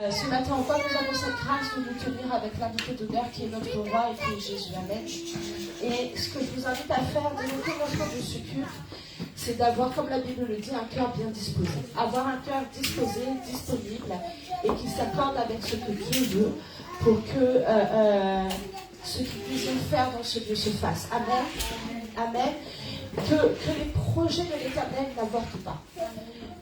Ce matin encore, nous avons cette grâce de nous tenir avec l'invité d'honneur qui est notre roi et qui est Jésus. Amen. Et ce que je vous invite à faire dès le commencement de ce culte, c'est d'avoir, comme la Bible le dit, un cœur bien disposé. Avoir un cœur disposé, disponible, et qui s'accorde avec ce que Dieu veut pour que ce qu'il puisse faire dans ce lieu se fasse. Amen. Amen. Que les projets de l'Éternel n'avortent pas.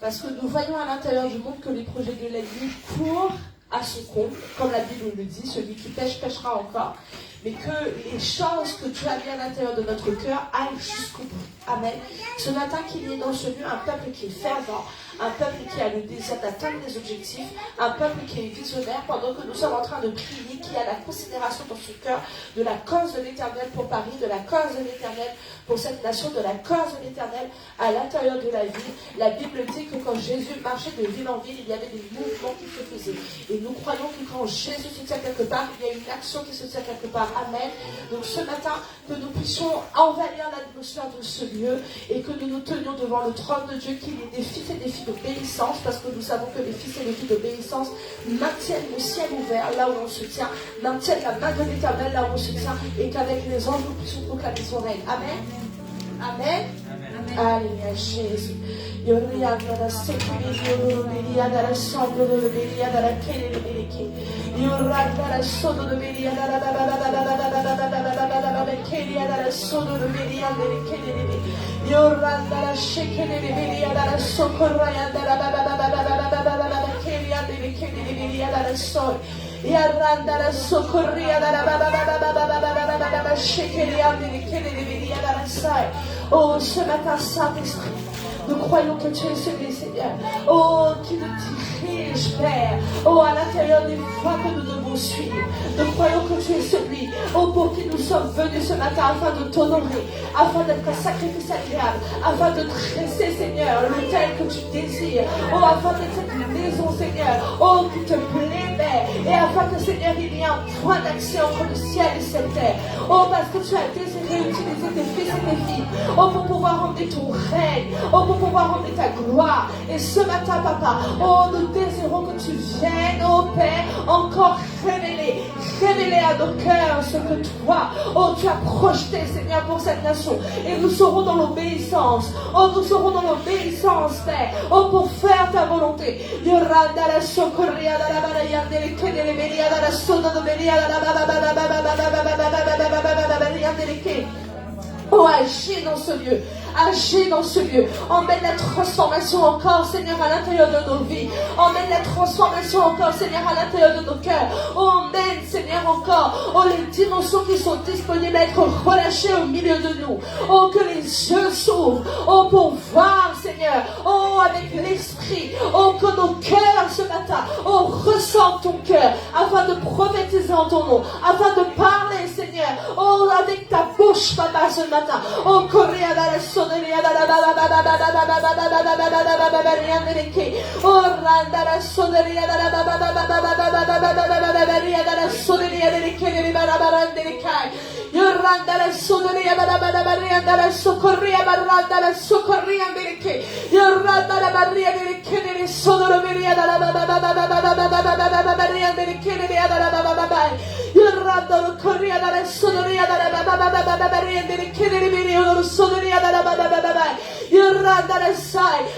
Parce que nous voyons à l'intérieur du monde que les projets de l'ennemi courent à son comble, comme la Bible le dit, celui qui pêche, pêchera encore. Mais que les choses que Dieu a mis à l'intérieur de notre cœur aillent jusqu'au bout. Amen. Ce matin, qu'il y ait dans ce lieu un peuple qui est fervent, un peuple qui a le désir d'atteindre des objectifs, un peuple qui est visionnaire, pendant que nous sommes en train de prier, qui a la considération dans son cœur de la cause de l'Éternel pour Paris, de la cause de l'Éternel pour cette nation, de la cause de l'Éternel à l'intérieur de la ville. La Bible dit que quand Jésus marchait de ville en ville, il y avait des mouvements qui se faisaient. Et nous croyons que quand Jésus se tient quelque part, il y a une action qui se tient quelque part. Amen. Donc ce matin, que nous puissions envahir l'atmosphère de ce lieu et que nous nous tenions devant le trône de Dieu, qu'il y ait des fils et des filles d'obéissance, parce que nous savons que les fils et les filles d'obéissance maintiennent le ciel ouvert là où on se tient, maintiennent la main de l'Éternel là où on se tient, et qu'avec les anges nous puissions proclamer son règne. Amen. Amen. Alléluia, Jésus. Oh, ce matin, Saint-Esprit, nous croyons que tu es celui, Seigneur, oh, qui nous dirige, Père, oh, à l'intérieur des voies que nous devons suivre. Nous croyons que tu es celui, oh, pour qui nous sommes venus ce matin afin de t'honorer, afin d'être un sacrifice agréable, afin de dresser, Seigneur, l'autel que tu désires, oh, afin d'être cette maison, Seigneur, oh, qui te plaît, Père, et afin que, Seigneur, il y ait un point d'accès entre le ciel et cette terre, oh, parce que tu as désiré utiliser tes fils et tes filles, oh, pour pouvoir emmener ton règne, oh, pour pouvoir emmener ta gloire. Et ce matin, Papa, oh, nous désirons que tu viennes, oh Père, encore révéler à nos cœurs ce que toi, oh, tu as projeté, Seigneur, pour cette nation. Et nous serons dans l'obéissance, oh, nous serons dans l'obéissance, Père, oh, pour faire ta volonté. Oh, agis dans ce lieu. Agis dans ce lieu. Emmène la transformation encore, Seigneur, à l'intérieur de nos vies. Emmène la transformation encore, Seigneur, à l'intérieur de nos cœurs. Oh, emmène, Seigneur, encore, oh, les dimensions qui sont disponibles à être relâchées au milieu de nous. Oh, que les yeux s'ouvrent, oh, pour voir, Seigneur, oh, avec l'esprit, oh, que nos cœurs ce matin, oh, ressentent ton cœur, afin de prophétiser en ton nom, afin de parler, Seigneur, oh, avec ta bouche, Papa, ce matin. Oh, Korea da la soneria da la oh, randa la soneria da la soneria delle barabarande kai. Yorranda la soneria da la socorria barranda la socorria delle Yorranda la barria delle che sonoria da la barria delle che da la Yorranda la corria da la sonoria da la barria delle che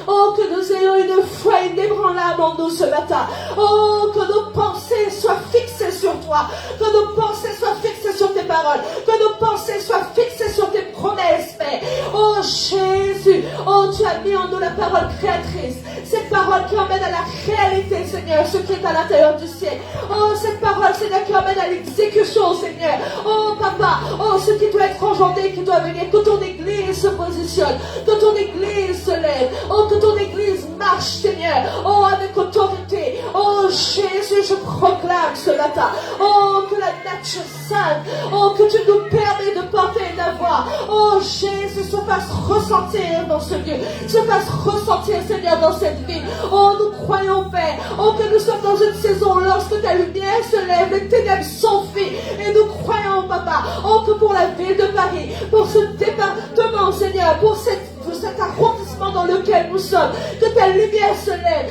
oh, que nous ayons une foi inébranlable en nous ce matin. Oh, que nos pensées soient fixées sur toi. Que nos pensées soient fixées sur tes paroles. Que nos pensées soient fixées sur tes promesses, Père. Oh, Jésus. Oh, tu as mis en nous la parole créatrice. Cette parole qui emmène à la réalité, Seigneur, ce qui est à l'intérieur du ciel. Oh, cette parole, Seigneur, qui emmène à l'exécution, Seigneur. Oh, Papa. Oh, ce qui doit être engendré, qui doit venir. Que ton Église se positionne. Que ton Église se lève. Oh, que ton Église marche, Seigneur. Oh, avec autorité. Oh, Jésus, je proclame ce matin. Oh, que la nature sainte. Oh, que tu nous permets de porter et d'avoir. Oh, Jésus, se fasse ressentir dans ce lieu. Se fasse ressentir, Seigneur, dans cette ville. Oh, nous croyons, Père. Oh, que nous sommes dans une saison lorsque ta lumière se lève, les ténèbres s'enfuient. Et nous croyons, Papa. Oh, que pour la ville de Paris, pour ce département, Seigneur, pour cet arrondissement dans lequel nous sommes, que ta lumière se lève.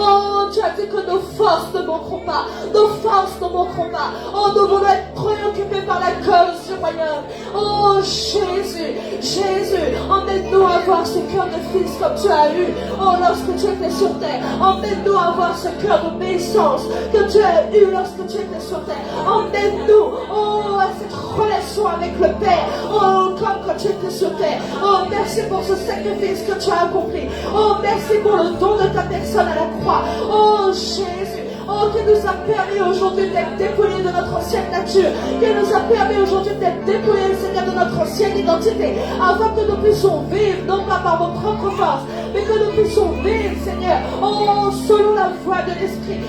Oh, tu as dit que nos forces ne manqueront pas. Nos forces ne manqueront pas. Oh, nous voulons être préoccupés par la cause du royaume. Oh, Jésus, Jésus, emmène-nous à avoir ce cœur de fils comme tu as eu. Oh, lorsque tu étais sur terre. Emmène-nous à avoir ce cœur d'obéissance que tu as eu lorsque tu étais sur terre. Emmène-nous, oh, à cette relation avec le Père. Oh, comme quand tu étais sur terre. Oh, merci pour ce sacrifice que tu as accompli. Oh, merci pour le don de ta personne à la croix. Oh, Jésus. Oh, qui nous a permis aujourd'hui d'être dépouillés de notre ancienne nature, qui nous a permis aujourd'hui d'être dépouillés, Seigneur, de notre ancienne identité, afin que nous puissions vivre, non pas par nos propres forces, mais que nous puissions vivre, Seigneur, oh, selon la voie de l'Esprit.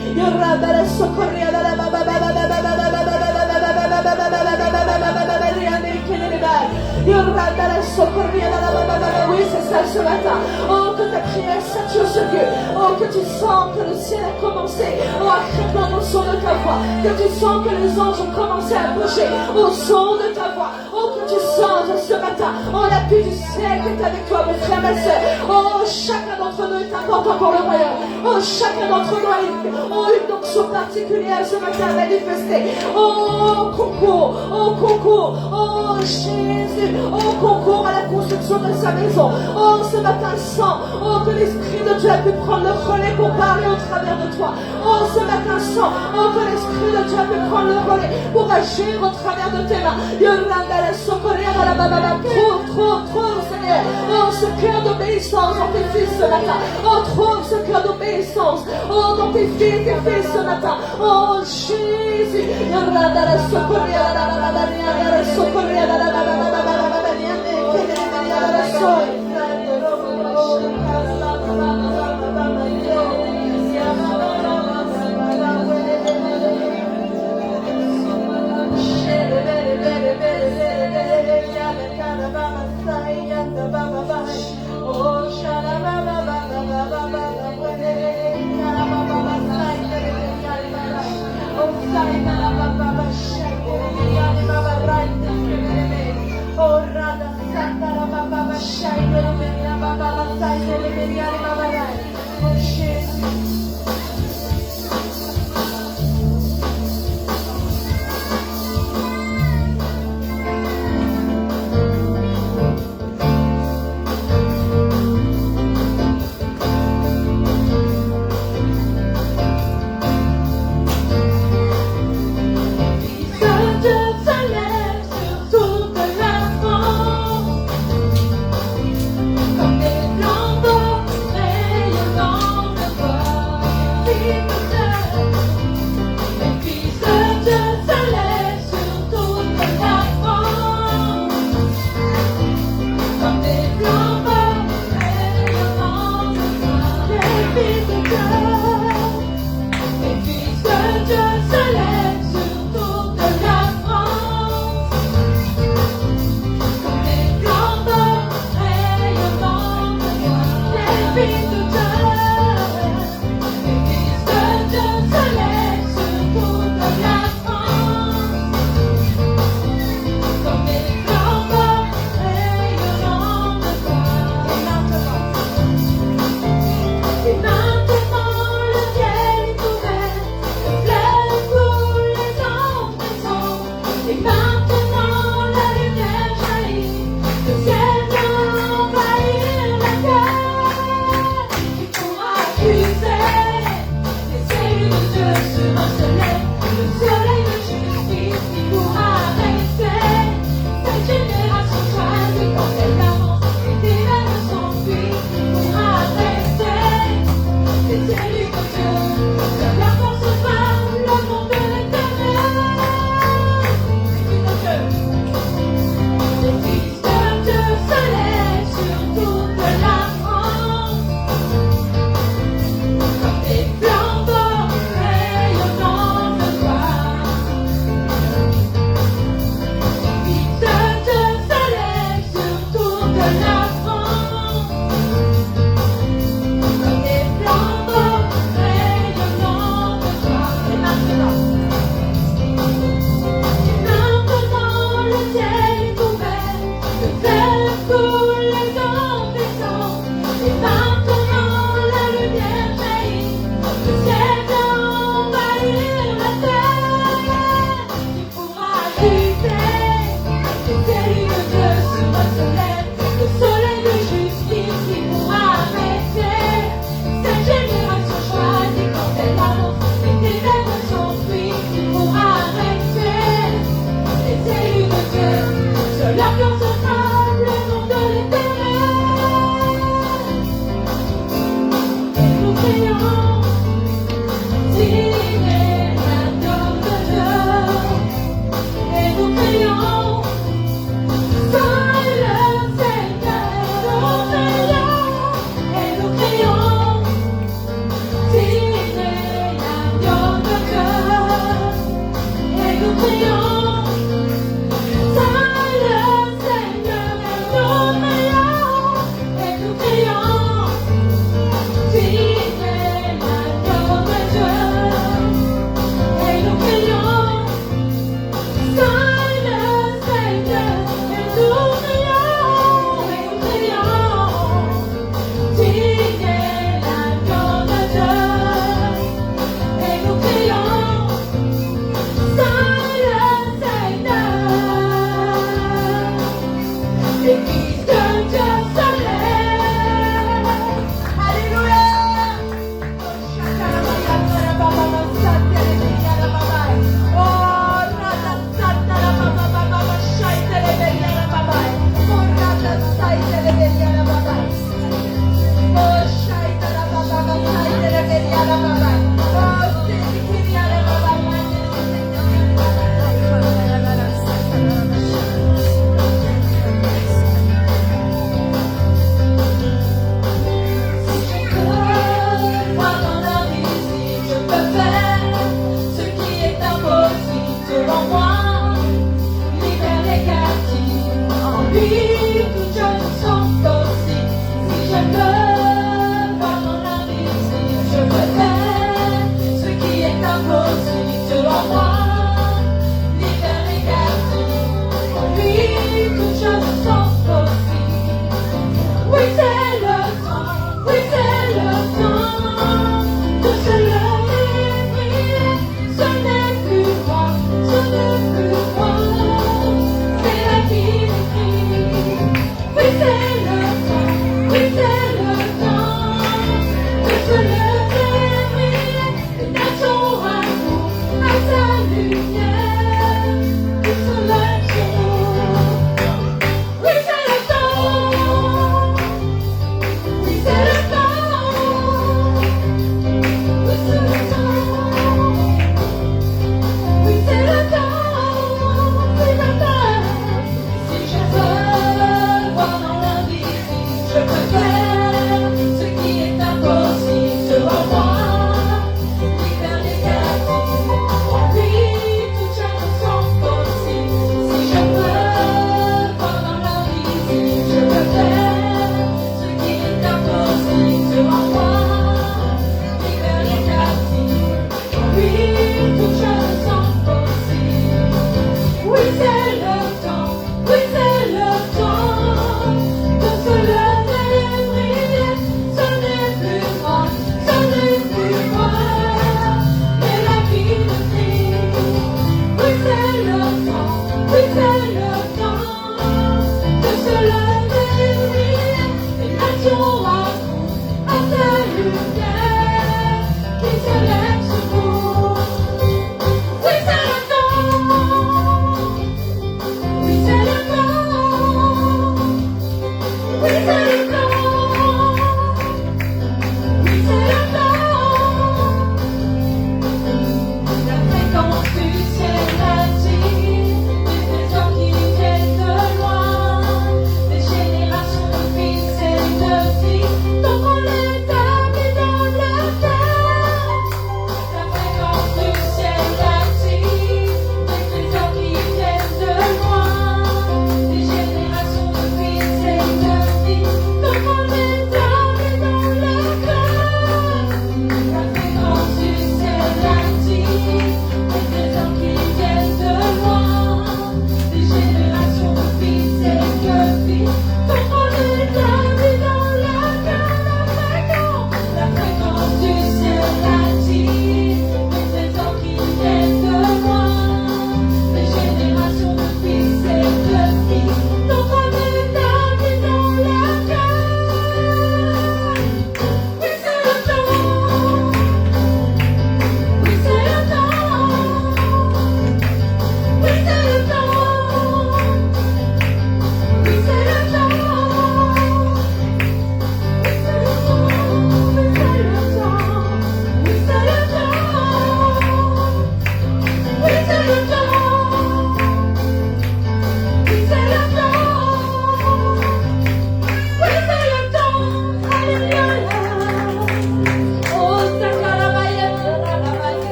Oui, c'est ça ce matin. Oh, que ta prière sature ce lieu. Oh, que tu sens que le ciel a commencé. Oh, à crier au son de ta voix. Que tu sens que les anges ont commencé à bouger au son de ta voix. Oh, que tu sens ce matin. Oh, l'appui du ciel qui est avec toi, mon frère, ma soeur. Oh, chacun d'entre nous est important pour le royaume. Oh, chacun d'entre nous a une onction particulière ce matin à manifester. Oh, concours. Oh, concours. Oh, Jésus. Oh, concours à la construction de sa maison. Oh, ce matin, sens. Oh, que l'Esprit de Dieu a pu prendre le relais pour parler au travers de toi. Oh, ce matin, sens. Oh, que l'Esprit de Dieu a pu prendre le relais pour agir au travers de tes mains. Trouve, Seigneur. Oh, ce cœur d'obéissance dans tes fils ce matin. Oh, trouve ce cœur d'obéissance. Oh, dans tes filles et tes fils ce matin. Oh, Jésus.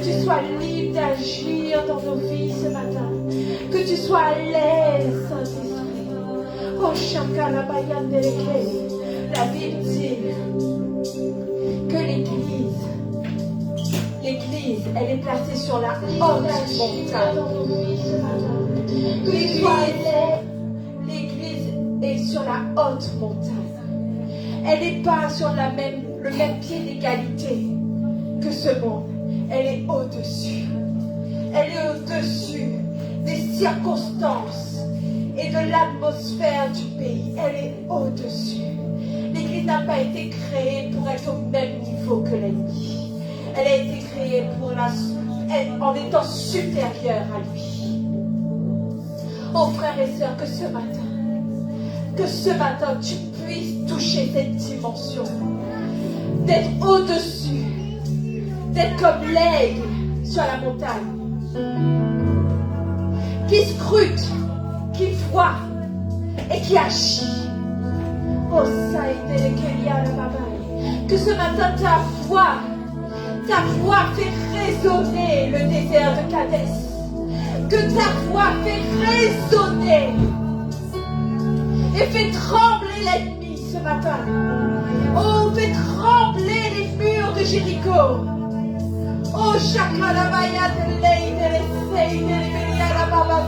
tu sois libre d'agir dans nos vies ce matin. Que tu sois à l'aise, Saint-Esprit. Oh, Shakalabayan de l'Église. La Bible dit que l'Église, elle est placée sur la haute montagne. L'Église est sur la haute montagne. Elle n'est pas sur le même pied d'égalité que ce monde. Elle est au-dessus. Elle est au-dessus des circonstances et de l'atmosphère du pays. Elle est au-dessus. L'Église n'a pas été créée pour être au même niveau que l'ennemi. Elle a été créée en étant supérieure à lui. Oh frères et sœurs, que ce matin, tu puisses toucher cette dimension. D'être au-dessus. D'être comme l'aigle sur la montagne. Qui scrute, qui voit et qui agit. Oh, que ce matin ta voix fait résonner le désert de Kadès. Que ta voix fait résonner et fait trembler l'ennemi ce matin. Oh, fait trembler les murs de Jéricho. Oh, Shakalabaya de l'Eide, de Baba,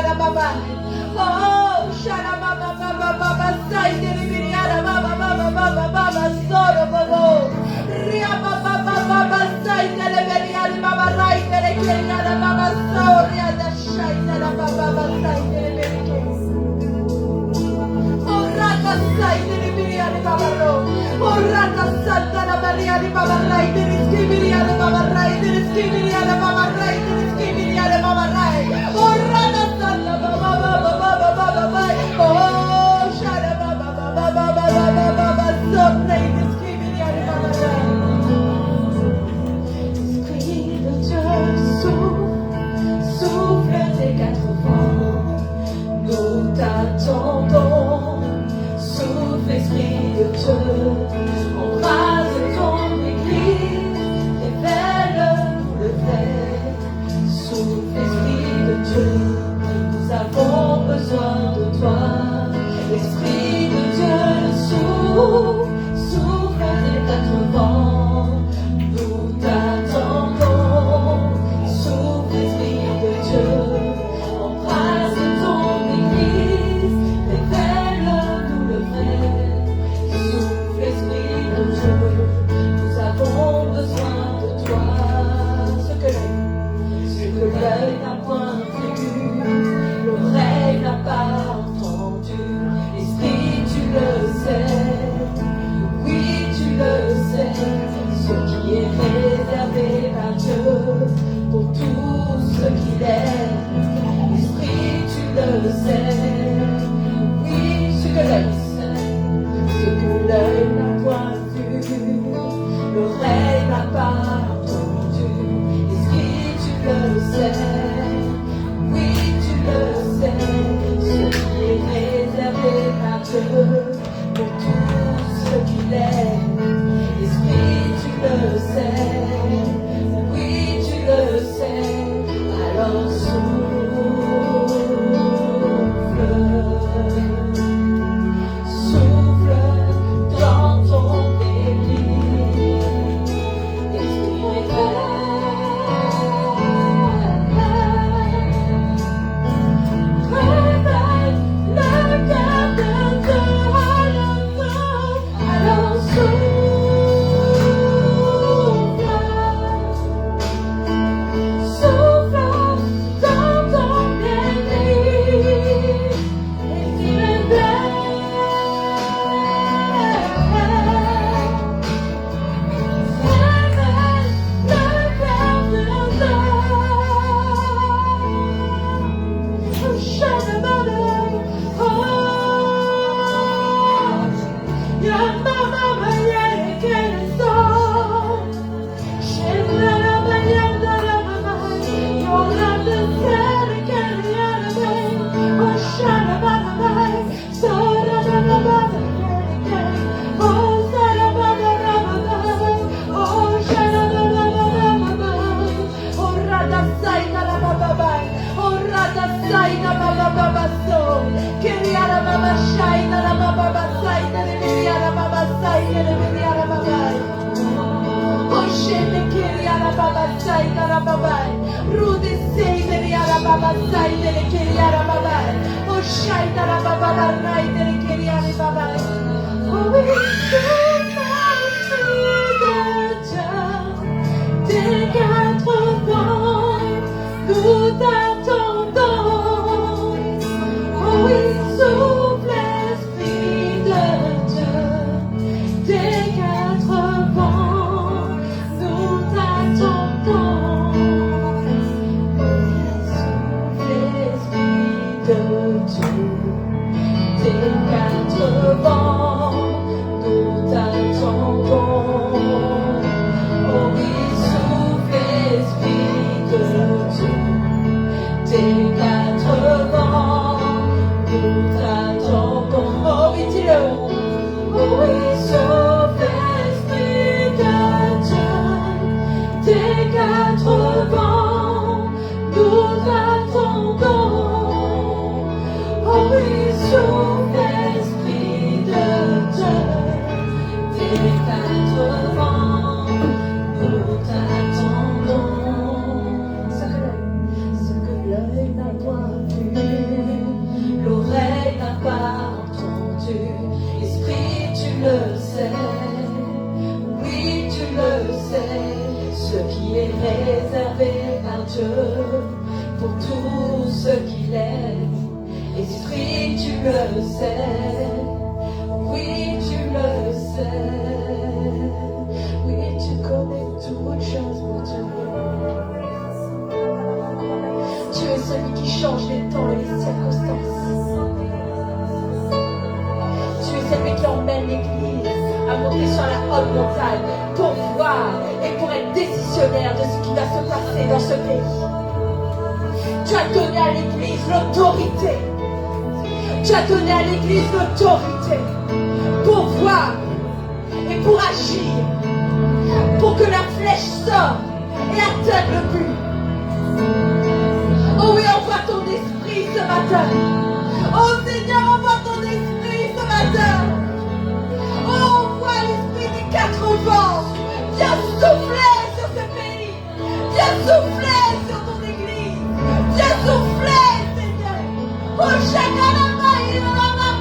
de Baba. Oh, Shalababa, Baba, de Baba, Baba, Solo, Bobo. Ria, Baba, de Baba, Rai, de Baba, Soria, de Shai, de Baba, Sai, de Oh, Rata, Sai, de Baba, Oh, Rata, Santa, la Maria, de Baba, Rai, de Skibiria, de Baba, Rai, de Skibiria, de Baba, Rai, de Skibiria, de Baba, Rai. Oh, Rata, Santa, Baba, oh, Shara, Baba, Sopra, de Skibiria, de Baba, Rai. Esprit de Dieu, souffle des quatre vents. Nous t'attendons. Souffle, Esprit de Dieu, embrase ton Église, révèle-nous le vrai. Souffle, Esprit de Dieu, nous avons besoin de toi. Esprit de Dieu, souffle des quatre vents, nous t'attendons. Souffle, Esprit de Dieu, embrase ton Église, révèle-nous le vrai. Souffle, Esprit de Dieu, nous avons besoin de toi. Ce que l'œil n'a point vu, l'oreille n'a pas entendu. L'Esprit, tu le sais, oui, tu le sais. Ce qui est réservé par Dieu pour tout ce qu'il est. L'Esprit, tu le sais, oui, ce que l'œil sait. Ce que l'œil n'a point vu, l'oreille n'a pas entendu. L'Esprit, tu le sais, oui, tu le sais. Ce qui est réservé par Dieu pour tout ce qu'il est. L'Esprit, tu le sais, oui, tu le sais. Alors souffle dans ton Église, Esprit révèle le cœur de Dieu à l'œuvre. Des quatre vents, nous t'attendons. Oh oui, souffle Esprit de Dieu. Des quatre vents, nous t'attendons. Oh oui, souffle Esprit de Dieu. Des quatre vents, nous t'attendons. Oh oui, souffle Esprit de Dieu. Des quatre vents, nous t'attendons. Oh oui, dis-le. Oh oui, souffle Esprit de Dieu. Des quatre vents, nous t'attendons. Oh oui, souffle Esprit de Dieu. Des quatre vents, nous t'attendons. Ce que l'œil n'a pas vu, l'oreille n'a pas entendu. Esprit, tu le sais, oui, tu le sais. Ce qui est réservé par Dieu pour tout ce qu'il est. Esprit, tu le sais, oui, tu le sais. Oui, tu connais toutes choses pour Dieu. Tu es celui qui change les temps et les circonstances. Tu es celui qui emmène l'Église à monter sur la haute montagne pour voir et pour être décisionnaire de ce qui va se passer dans ce pays. Tu as donné à l'Église l'autorité. Tu as donné à l'Église l'autorité pour voir et pour agir, pour que la flèche sorte et atteigne le but. Oh oui, envoie ton esprit ce matin. Oh Seigneur, envoie ton esprit ce matin. Oh, envoie l'esprit des quatre vents. Viens souffler sur ce pays. Viens souffler sur ton église. Viens souffler, Seigneur. Oh, chacun la main, il va la main,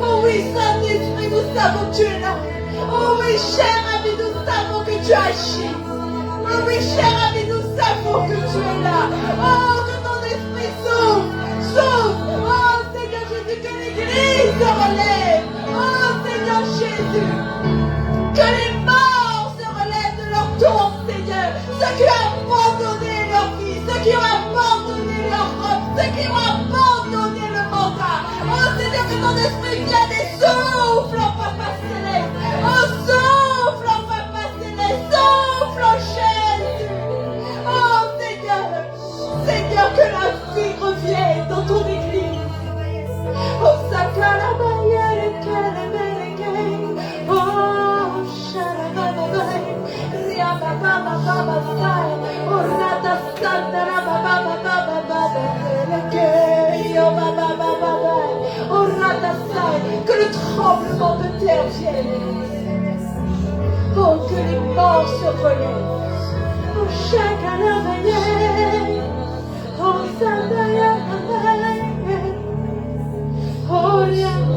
oh oui, Saint-Esprit, nous savons que tu es là. Oh oui, cher ami, nous savons que tu agis. Oh oui, cher ami, nous savons que tu es là. Oh, que ton esprit s'ouvre, s'ouvre. Oh Seigneur Jésus, que l'Église se relève. Oh Seigneur Jésus, que les morts se relèvent de leur tombe, Seigneur. Ceux qui ont abandonné leur vie, ceux qui ont abandonné leur robe, ceux qui ont abandonné le mandat. Oh Seigneur, que ton esprit vienne et souffle en Papa Céleste. Oh, souffle en Papa Céleste, souffle en Jésus. Oh Seigneur, Seigneur, que la vie revienne dans ton église. Oh Sakala Bayere Kelebeleke. Oh Shalabababay. Ria Baba Baba Sai. Oh Rata Sandara Baba Baba Baba Keleke. Yo Baba Baba. Oh Rata Sai. Que le tremblement de terre vienne. Oh, que les morts se relèvent. Oh Shakala Bayere. Oh Sandaya Bayere. Oh, yeah,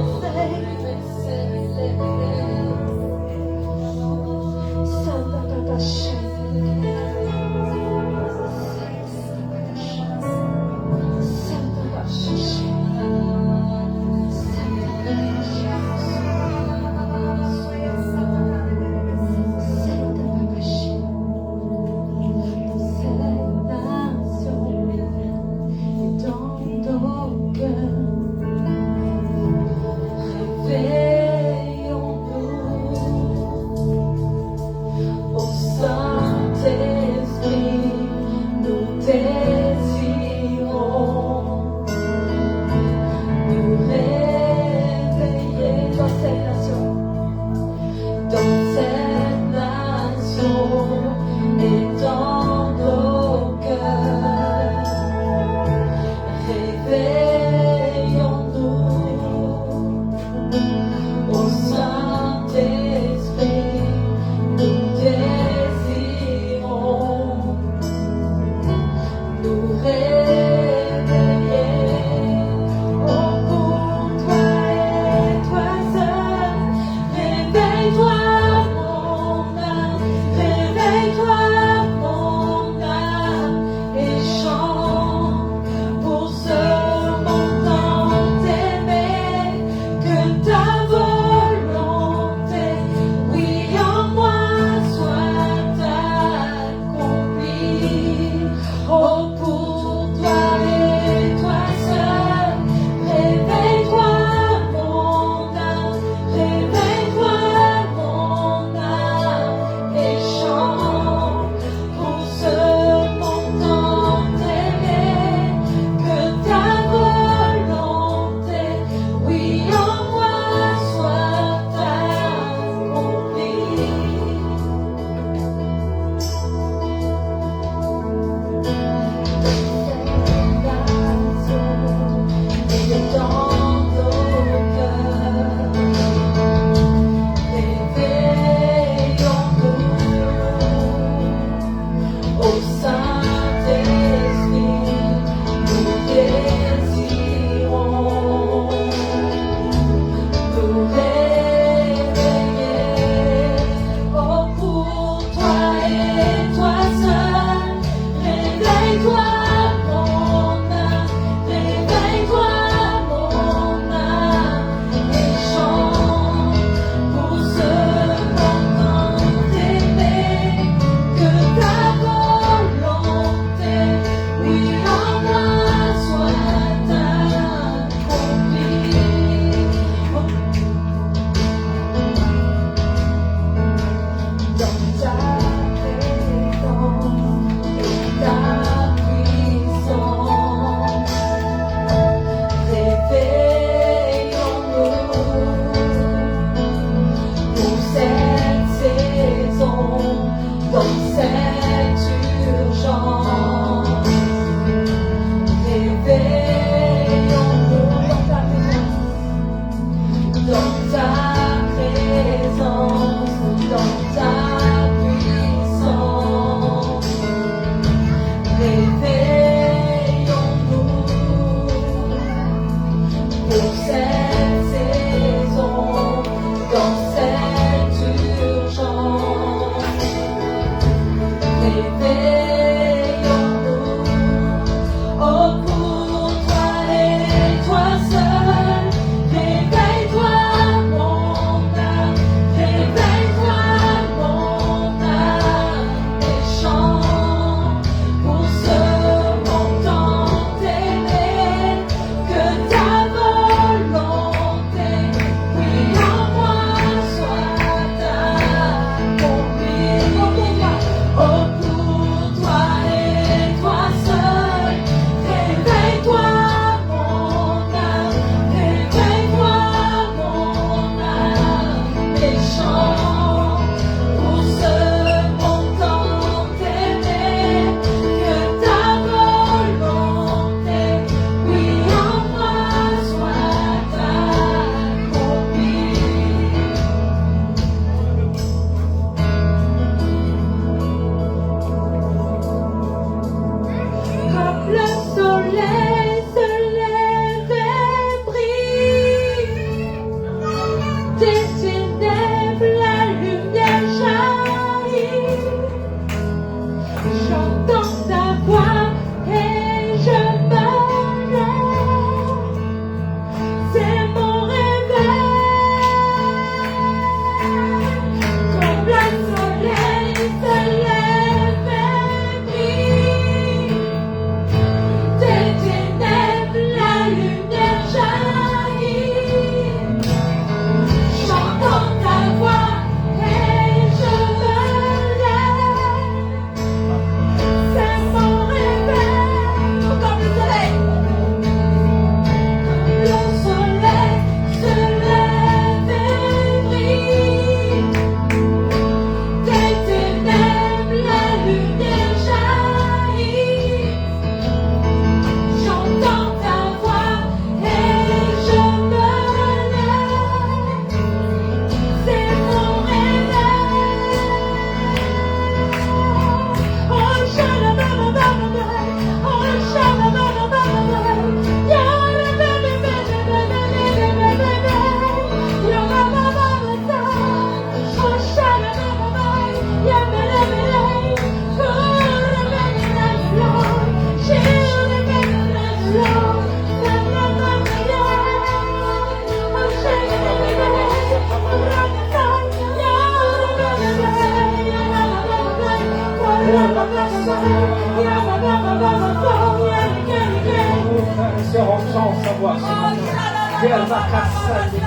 ce matin. Vers la cassade des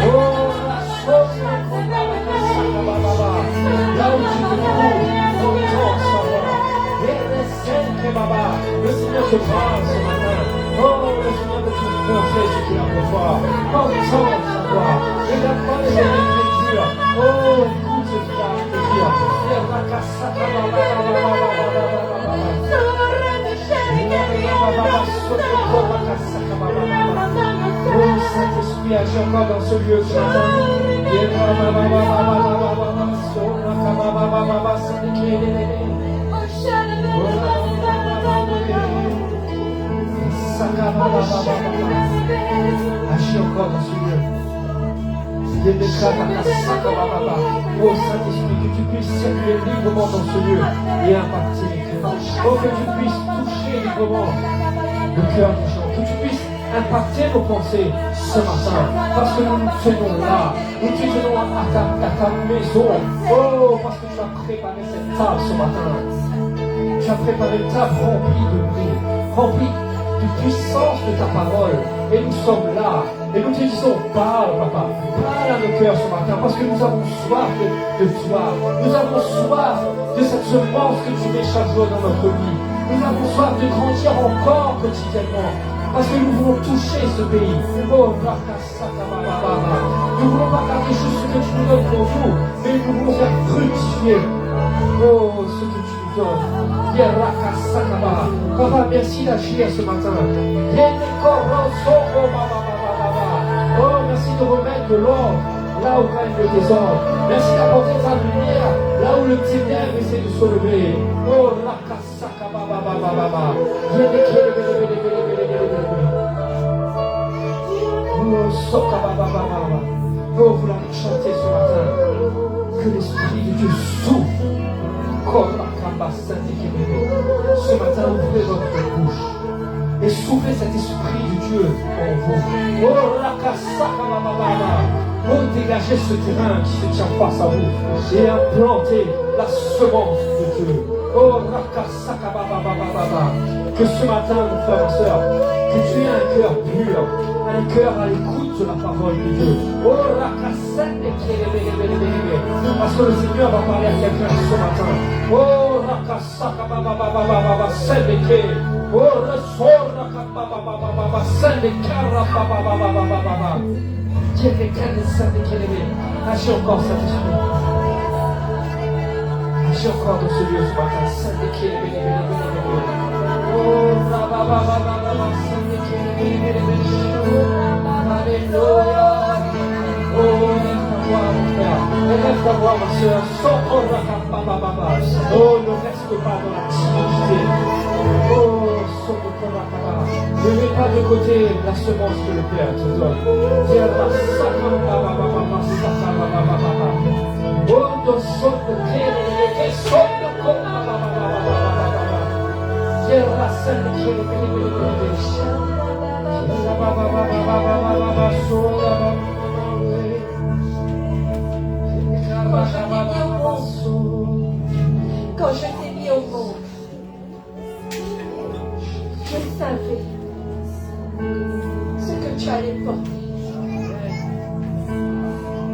oh, la chose là où tu te trouves, entends sa voix. Vers les scènes que Baba, le Seigneur te parle ce matin. Oh, le Seigneur veut te montrer ce qu'il a pour toi. Entends sa voix. Regarde pas les écritures. Oh, écoute ce qu'il a à te dire. Vers la cassade oh, Saint-Esprit, agis encore dans ce lieu ce matin. Agis encore dans ce lieu. Oh Saint-Esprit, que tu puisses circuler librement dans ce lieu et impacter les cœurs. Oh, que tu puisses toucher librement le cœur des gens. Que tu puisses impacter nos pensées ce matin. Parce que nous nous tenons là. Nous te tenons à ta maison. Oh, parce que tu as préparé cette table ce matin. Tu as préparé une table remplie de vie, remplie de puissance de ta parole. Et nous sommes là. Et nous te disons, parle, papa. Parle à nos cœurs ce matin. Parce que nous avons soif de toi. Nous avons soif de cette semence que tu mets chaque jour dans notre vie. Nous avons soif de grandir encore quotidiennement. Parce que nous voulons toucher ce pays. Oh, nous ne voulons pas garder juste ce que tu nous donnes pour nous, mais nous voulons faire fructifier. Oh, ce que tu nous donnes. Papa, merci d'agir ce matin. Oh, merci de remettre de l'ordre là où règne le désordre. Merci d'apporter ta lumière là où le ténèbre essaie de se lever. Oh, la cassaka baba. Oh, soka baba. Oh, vous l'avez chanté ce matin. Que l'Esprit de Dieu souffle. Ce matin, ouvrez votre bouche et soufflez cet Esprit de Dieu en vous. Oh, dégagez ce terrain qui se tient face à vous et implantez la semence de Dieu. Oh, que ce matin, mon frère et soeur, que tu aies un cœur pur, un cœur à l'écoute de la parole de Dieu. Oh, parce que le Seigneur va parler à quelqu'un ce matin. Oh, agis encore, Saint-Esprit. Agis encore dans ce lieu ce matin. Alléluia. Oh, élève ta voix, ma soeur. Oh, ne reste pas dans la timidité. Oh, ne mets pas de côté la semence que le Père te donne. Quand je t'ai mis au monde, je savais ce que tu allais porter.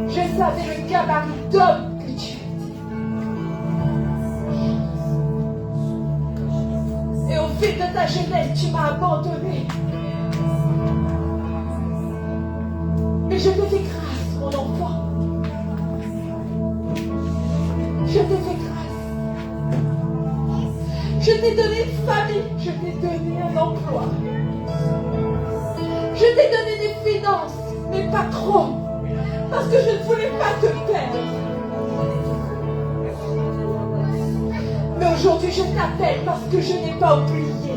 Je savais le gabarit d'homme que tu étais. Et au fil de ta jeunesse, tu m'as abandonné. Mais je te fais grâce, mon enfant. Je te fais grâce. Je t'ai donné une famille. Je t'ai donné un emploi. Je t'ai donné des finances, mais pas trop. Parce que je ne voulais pas te perdre. Mais aujourd'hui, je t'appelle parce que je n'ai pas oublié.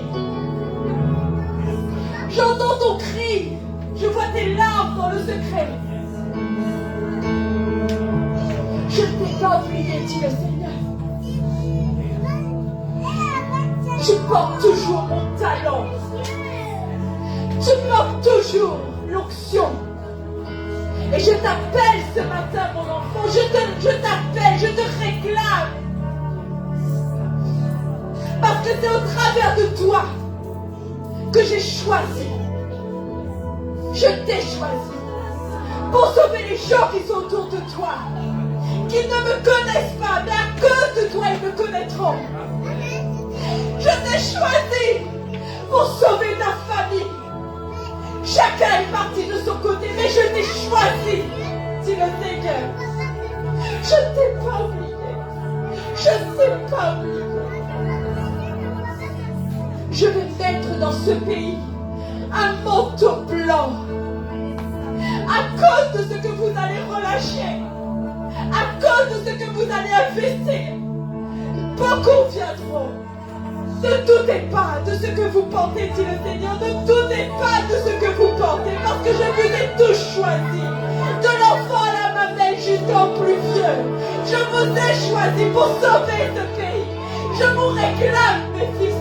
J'entends ton cri. Je vois tes larmes dans le secret. Je ne t'ai pas oublié, dit le Seigneur. Je porte toujours mon talent. Je porte toujours l'onction. Et je t'appelle ce matin, mon enfant. Je t'appelle, je te réclame. Parce que c'est au travers de toi que j'ai choisi. Je t'ai choisi pour sauver les gens qui sont autour de toi, qui ne me connaissent pas, mais à cause de toi, ils me connaîtront. Je t'ai choisi pour sauver ta famille. Chacun est parti de son côté, mais je t'ai choisi, dit le Seigneur. Je ne t'ai pas oublié. Je ne t'ai pas oublié. Je vais mettre dans ce pays un manteau blanc à cause de ce que vous allez relâcher, à cause de ce que vous allez investir. Beaucoup viendront. Ne doutez pas de ce que vous portez, dit le Seigneur. Ne doutez pas de ce que vous portez, parce que je vous ai tous choisis. De l'enfant à la mamelle jusqu'au plus vieux. Je vous ai choisis pour sauver ce pays. Je vous réclame, mes fils.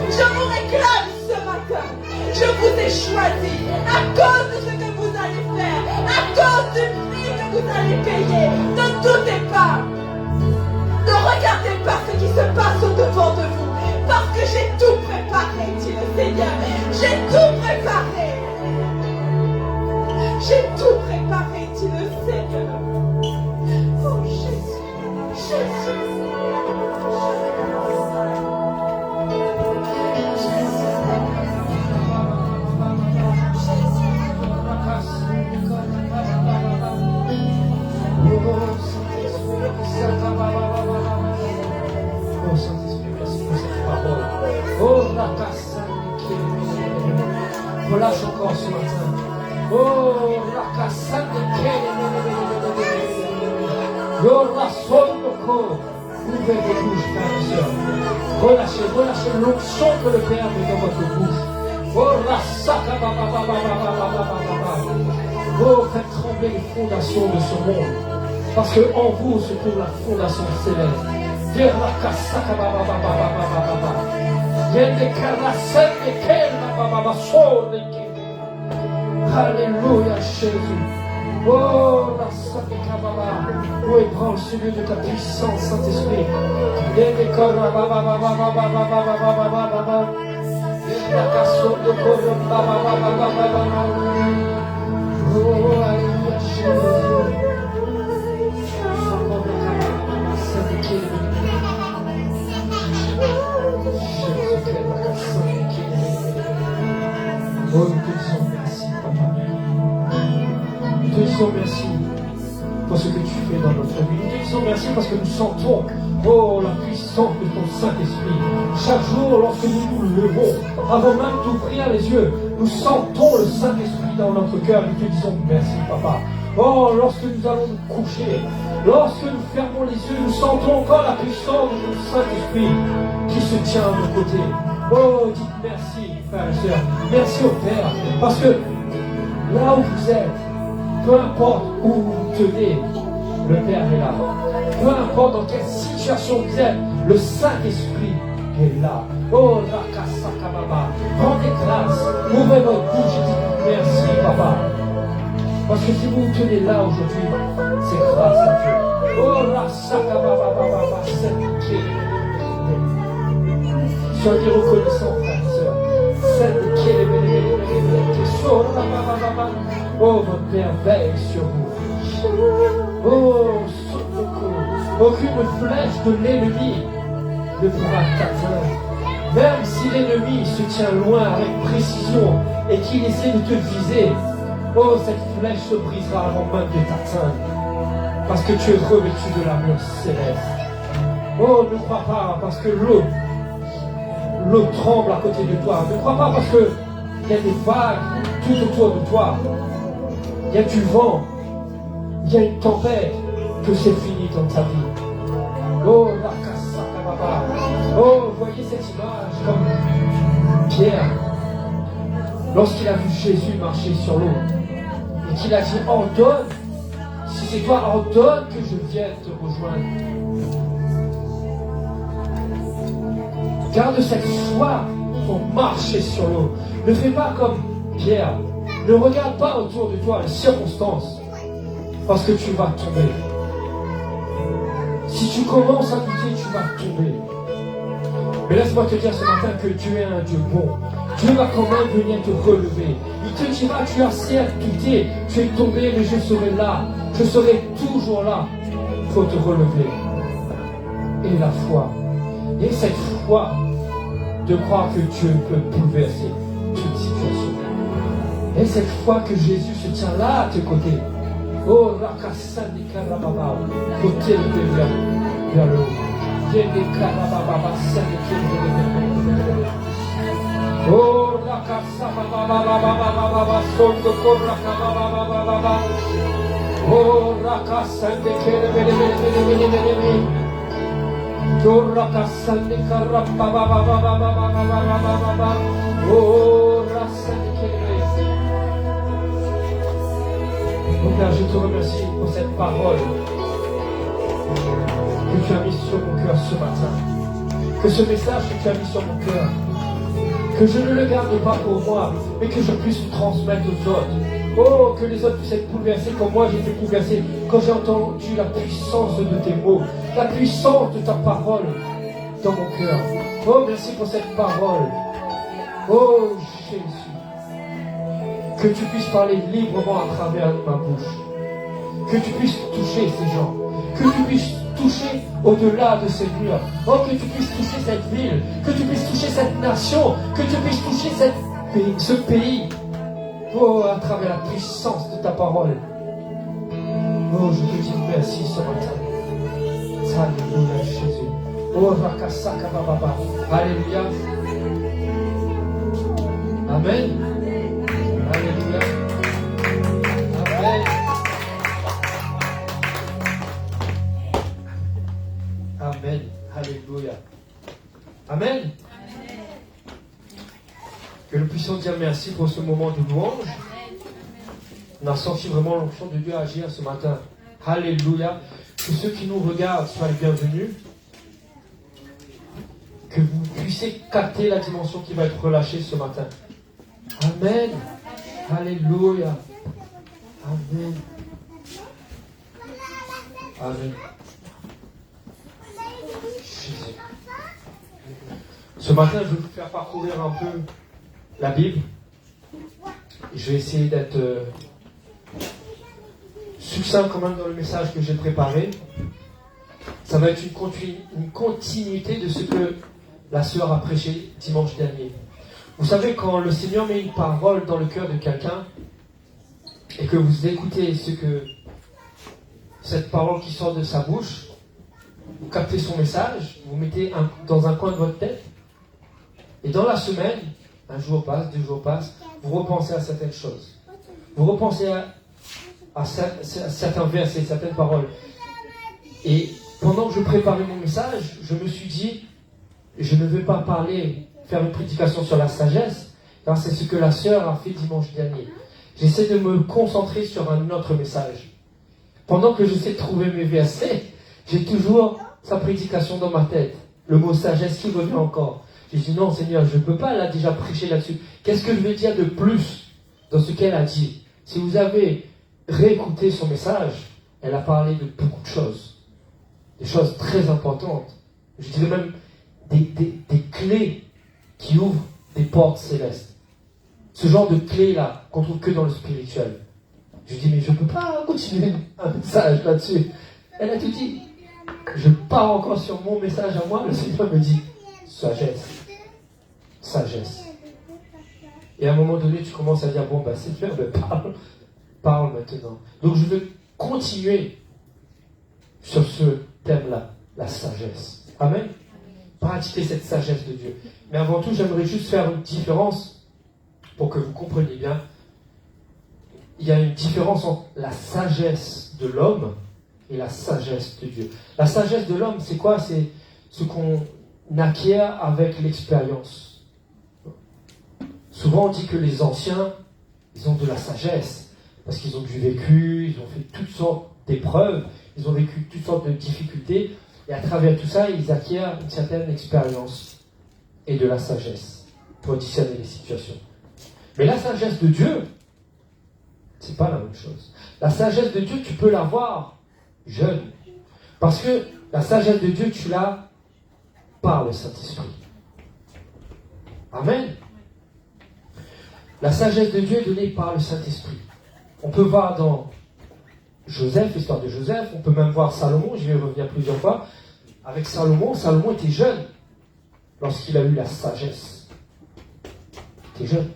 Je vous réclame ce matin. Je vous ai choisis à cause de ce que vous allez faire, à cause du prix que vous allez payer. Ne doutez pas. Ne regardez pas ce qui se passe au-devant de vous. Parce que j'ai tout préparé, dit le Seigneur. J'ai tout préparé. J'ai tout préparé, dit le Seigneur. Oh Jésus, Jésus. Oh Saint-Esprit, merci pour cette parole. Oh la casse, relâche encore ce matin. Oh la casse, ouvrez vos bouches, frères et sœurs. Relâchez l'onction que le Père met dans votre bouche. Oh la sac, oh faites trembler les fondations de ce monde. Parce qu'en vous se trouve la fondation céleste. Alléluia Jésus. Oh la Sainte Kababa. Oh ébranle celui de ta puissance, Saint-Esprit. Oh alléluia Jésus. Oh, nous te disons merci, Papa. Nous te disons merci pour ce que tu fais dans notre vie. Nous te disons merci parce que nous sentons, oh, la puissance de ton Saint-Esprit. Chaque jour, lorsque nous nous levons, avant même d'ouvrir les yeux, nous sentons le Saint-Esprit dans notre cœur. Nous te disons merci, Papa. Oh, lorsque nous allons nous coucher, lorsque nous fermons les yeux, nous sentons encore la puissance de ton Saint-Esprit qui se tient à nos côtés. Oh, dites merci, frères et sœurs. Merci au Père. Parce que là où vous êtes, peu importe où vous tenez, le Père est là. Peu importe dans quelle situation vous êtes, le Saint-Esprit est là. Oh, Rakasakababa. Rendez grâce. Ouvrez votre bouche et dites merci, Papa. Parce que si vous vous tenez là aujourd'hui, c'est grâce à Dieu. Oh, Rakasakababa. Soyez reconnaissants, frères et sœurs. Oh, votre Père veille sur vous. Oh, aucune flèche de l'ennemi ne pourra t'atteindre. Même si l'ennemi se tient loin avec précision et qu'il essaie de te viser, oh, cette flèche se brisera avant même de t'atteindre. Parce que tu es revêtu de l'armure céleste. Oh, ne crois pas parce que l'eau tremble à côté de toi. Ne crois pas parce qu'il y a des vagues tout autour de toi. Il y a du vent. Il y a une tempête que c'est fini dans ta vie. Oh, la Kassakababa. Oh, voyez cette image comme Pierre. Lorsqu'il a vu Jésus marcher sur l'eau et qu'il a dit ordonne, si c'est toi, ordonne que je vienne te rejoindre. Garde cette foi pour marcher sur l'eau. Ne fais pas comme Pierre. Ne regarde pas autour de toi les circonstances. Parce que tu vas tomber. Si tu commences à douter, tu vas tomber. Mais laisse-moi te dire ce matin que Dieu est un Dieu bon. Dieu va quand même venir te relever. Il te dira, tu as certes quitté, tu es tombé, mais je serai là. Je serai toujours là pour te relever. Et la foi. Et cette foi de croire que Dieu peut bouleverser toute situation. Et cette foi que Jésus se tient là à tes côtés. Oh, Rakasani Karababa, pour t'élever vers le haut. Oh, Rakasababa, Sondo Korakababa, oh, Rakasani Kerebe, oh, Rakasani Karababa, oh, Rasani Kerebe. Oh Père, je te remercie pour cette parole que tu as mise sur mon cœur ce matin. Que ce message que tu as mis sur mon cœur, que je ne le garde pas pour moi, mais que je puisse le transmettre aux autres. Oh, que les autres puissent être bouleversés comme moi j'ai été bouleversé quand j'ai entendu la puissance de tes mots, la puissance de ta parole dans mon cœur. Oh, merci pour cette parole. Oh, Jésus. Que tu puisses parler librement à travers ma bouche. Que tu puisses toucher ces gens. Que tu puisses toucher au-delà de ces murs. Oh, que tu puisses toucher cette ville. Que tu puisses toucher cette nation. Que tu puisses toucher ce pays. Oh, à travers la puissance de ta parole. Oh, je te dis merci ce matin. Alléluia, Jésus. Oh, Rakasaka Baba. Alléluia. Amen. Alléluia. Amen. Amen. Alléluia. Amen. Que nous puissions dire merci pour ce moment de louange. On a senti vraiment l'onction de Dieu agir ce matin. Alléluia. Que ceux qui nous regardent soient les bienvenus. Que vous puissiez capter la dimension qui va être relâchée ce matin. Amen. Alléluia. Amen. Amen. Jésus. Ce matin, je vais vous faire parcourir un peu la Bible. Je vais essayer d'être succinct quand même dans le message que j'ai préparé. Ça va être une continuité de ce que la sœur a prêché dimanche dernier. Vous savez, quand le Seigneur met une parole dans le cœur de quelqu'un et que vous écoutez cette parole qui sort de sa bouche, vous captez son message, vous mettez dans un coin de votre tête, et dans la semaine, un jour passe, 2 jours passent, vous repensez à certaines choses. Vous repensez à certains versets, certaines paroles. Et pendant que je préparais mon message, je me suis dit, je ne vais pas faire une prédication sur la sagesse, car c'est ce que la sœur a fait dimanche dernier. J'essaie de me concentrer sur un autre message. Pendant que j'essaie de trouver mes versets, j'ai toujours sa prédication dans ma tête. Le mot sagesse qui revient encore. J'ai dit non Seigneur, je ne peux pas là déjà prêcher là-dessus. Qu'est-ce que je vais dire de plus dans ce qu'elle a dit? Si vous avez réécouté son message, elle a parlé de beaucoup de choses. Des choses très importantes. Je dirais même des clés qui ouvrent des portes célestes. Ce genre de clés-là qu'on trouve que dans le spirituel. Je dis mais je ne peux pas continuer un message là-dessus. Elle a tout dit. Je pars encore sur mon message à moi. Le Seigneur me dit sagesse. Sagesse. Et à un moment donné, tu commences à dire bon, Seigneur, parle maintenant. Donc je vais continuer sur ce thème-là, la sagesse. Amen. Pratiquer cette sagesse de Dieu. Mais avant tout, j'aimerais juste faire une différence pour que vous compreniez bien. Il y a une différence entre la sagesse de l'homme et la sagesse de Dieu. La sagesse de l'homme, c'est quoi? C'est ce qu'on acquiert avec l'expérience. Souvent, on dit que les anciens, ils ont de la sagesse, parce qu'ils ont du vécu, ils ont fait toutes sortes d'épreuves, ils ont vécu toutes sortes de difficultés, et à travers tout ça, ils acquièrent une certaine expérience et de la sagesse pour discerner les situations. Mais la sagesse de Dieu, c'est pas la même chose. La sagesse de Dieu, tu peux l'avoir jeune. Parce que la sagesse de Dieu, tu l'as par le Saint-Esprit. Amen. La sagesse de Dieu est donnée par le Saint-Esprit. On peut voir dans Joseph, l'histoire de Joseph, on peut même voir Salomon, je vais y revenir plusieurs fois. Avec Salomon était jeune lorsqu'il a eu la sagesse. Il était jeune,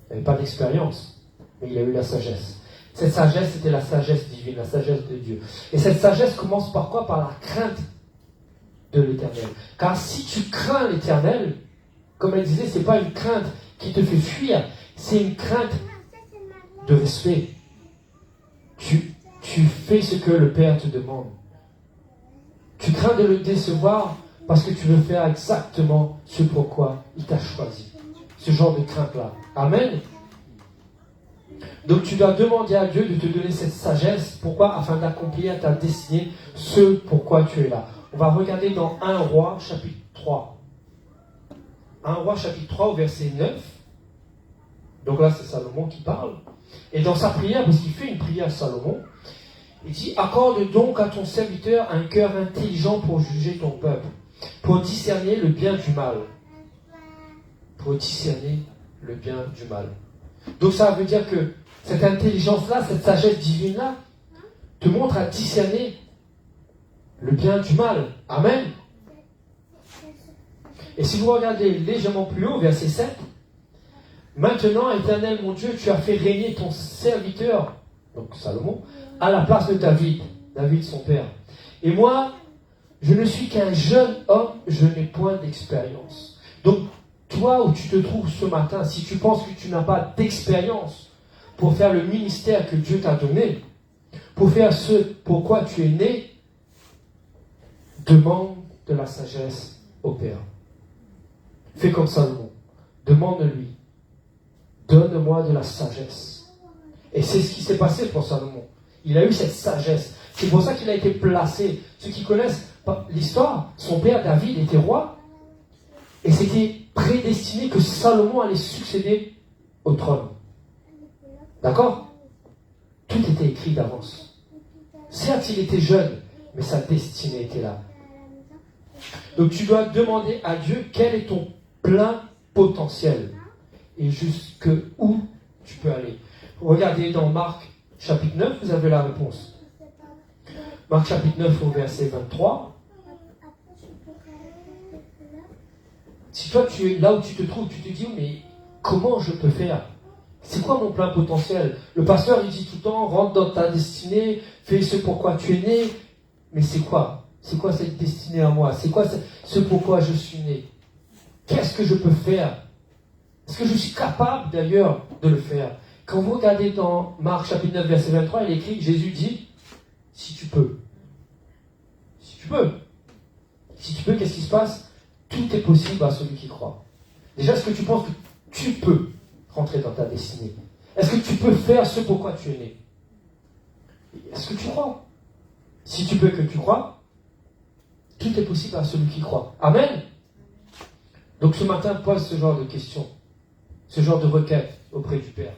il n'avait pas d'expérience, mais il a eu la sagesse. Cette sagesse, c'était la sagesse divine, la sagesse de Dieu. Et cette sagesse commence par quoi? Par la crainte de l'Éternel. Car si tu crains l'Éternel, comme elle disait, ce n'est pas une crainte qui te fait fuir, c'est une crainte de respect. Tu fais ce que le Père te demande. Tu crains de le décevoir parce que tu veux faire exactement ce pourquoi il t'a choisi. Ce genre de crainte-là. Amen. Donc tu dois demander à Dieu de te donner cette sagesse. Pourquoi? Afin d'accomplir ta destinée, ce pourquoi tu es là. On va regarder dans 1 Roi chapitre 3. 1 Roi chapitre 3 au verset 9. Donc là c'est Salomon qui parle. Et dans sa prière, parce qu'il fait une prière à Salomon, il dit: accorde donc à ton serviteur un cœur intelligent pour juger ton peuple, pour discerner le bien du mal. Pour discerner le bien du mal. Donc ça veut dire que cette intelligence-là, cette sagesse divine-là, te montre à discerner le bien du mal. Amen. Et si vous regardez légèrement plus haut, verset 7, maintenant, Éternel mon Dieu, tu as fait régner ton serviteur, donc Salomon, à la place de David son père. Et moi, je ne suis qu'un jeune homme, je n'ai point d'expérience. Donc, toi où tu te trouves ce matin, si tu penses que tu n'as pas d'expérience pour faire le ministère que Dieu t'a donné, pour faire ce pourquoi tu es né, demande de la sagesse au Père. Fais comme Salomon. Demande-lui. Donne-moi de la sagesse. Et c'est ce qui s'est passé pour Salomon. Il a eu cette sagesse. C'est pour ça qu'il a été placé. Ceux qui connaissent l'histoire, son père David était roi. Et c'était prédestiné que Salomon allait succéder au trône. D'accord? Tout était écrit d'avance. Certes, il était jeune, mais sa destinée était là. Donc tu dois demander à Dieu quel est ton plein potentiel et jusqu'où tu peux aller. Regardez dans Marc chapitre 9, vous avez la réponse. Marc chapitre 9 au verset 23. Si toi tu es là où tu te trouves, tu te dis: mais comment je peux faire? C'est quoi mon plein potentiel? Le pasteur il dit tout le temps: rentre dans ta destinée, fais ce pourquoi tu es né. Mais c'est quoi? C'est quoi cette destinée à moi? C'est quoi ce pourquoi je suis né? Qu'est-ce que je peux faire? Est-ce que je suis capable d'ailleurs de le faire? Quand vous regardez dans Marc chapitre 9 verset 23, il est écrit, Jésus dit: si tu peux. Si tu peux. Si tu peux, qu'est-ce qui se passe? Tout est possible à celui qui croit. Déjà, est-ce que tu penses que tu peux rentrer dans ta destinée? Est-ce que tu peux faire ce pourquoi tu es né? Est-ce que tu crois? Si tu peux que tu crois, tout est possible à celui qui croit. Amen. Donc ce matin, pose ce genre de questions, ce genre de requête auprès du Père.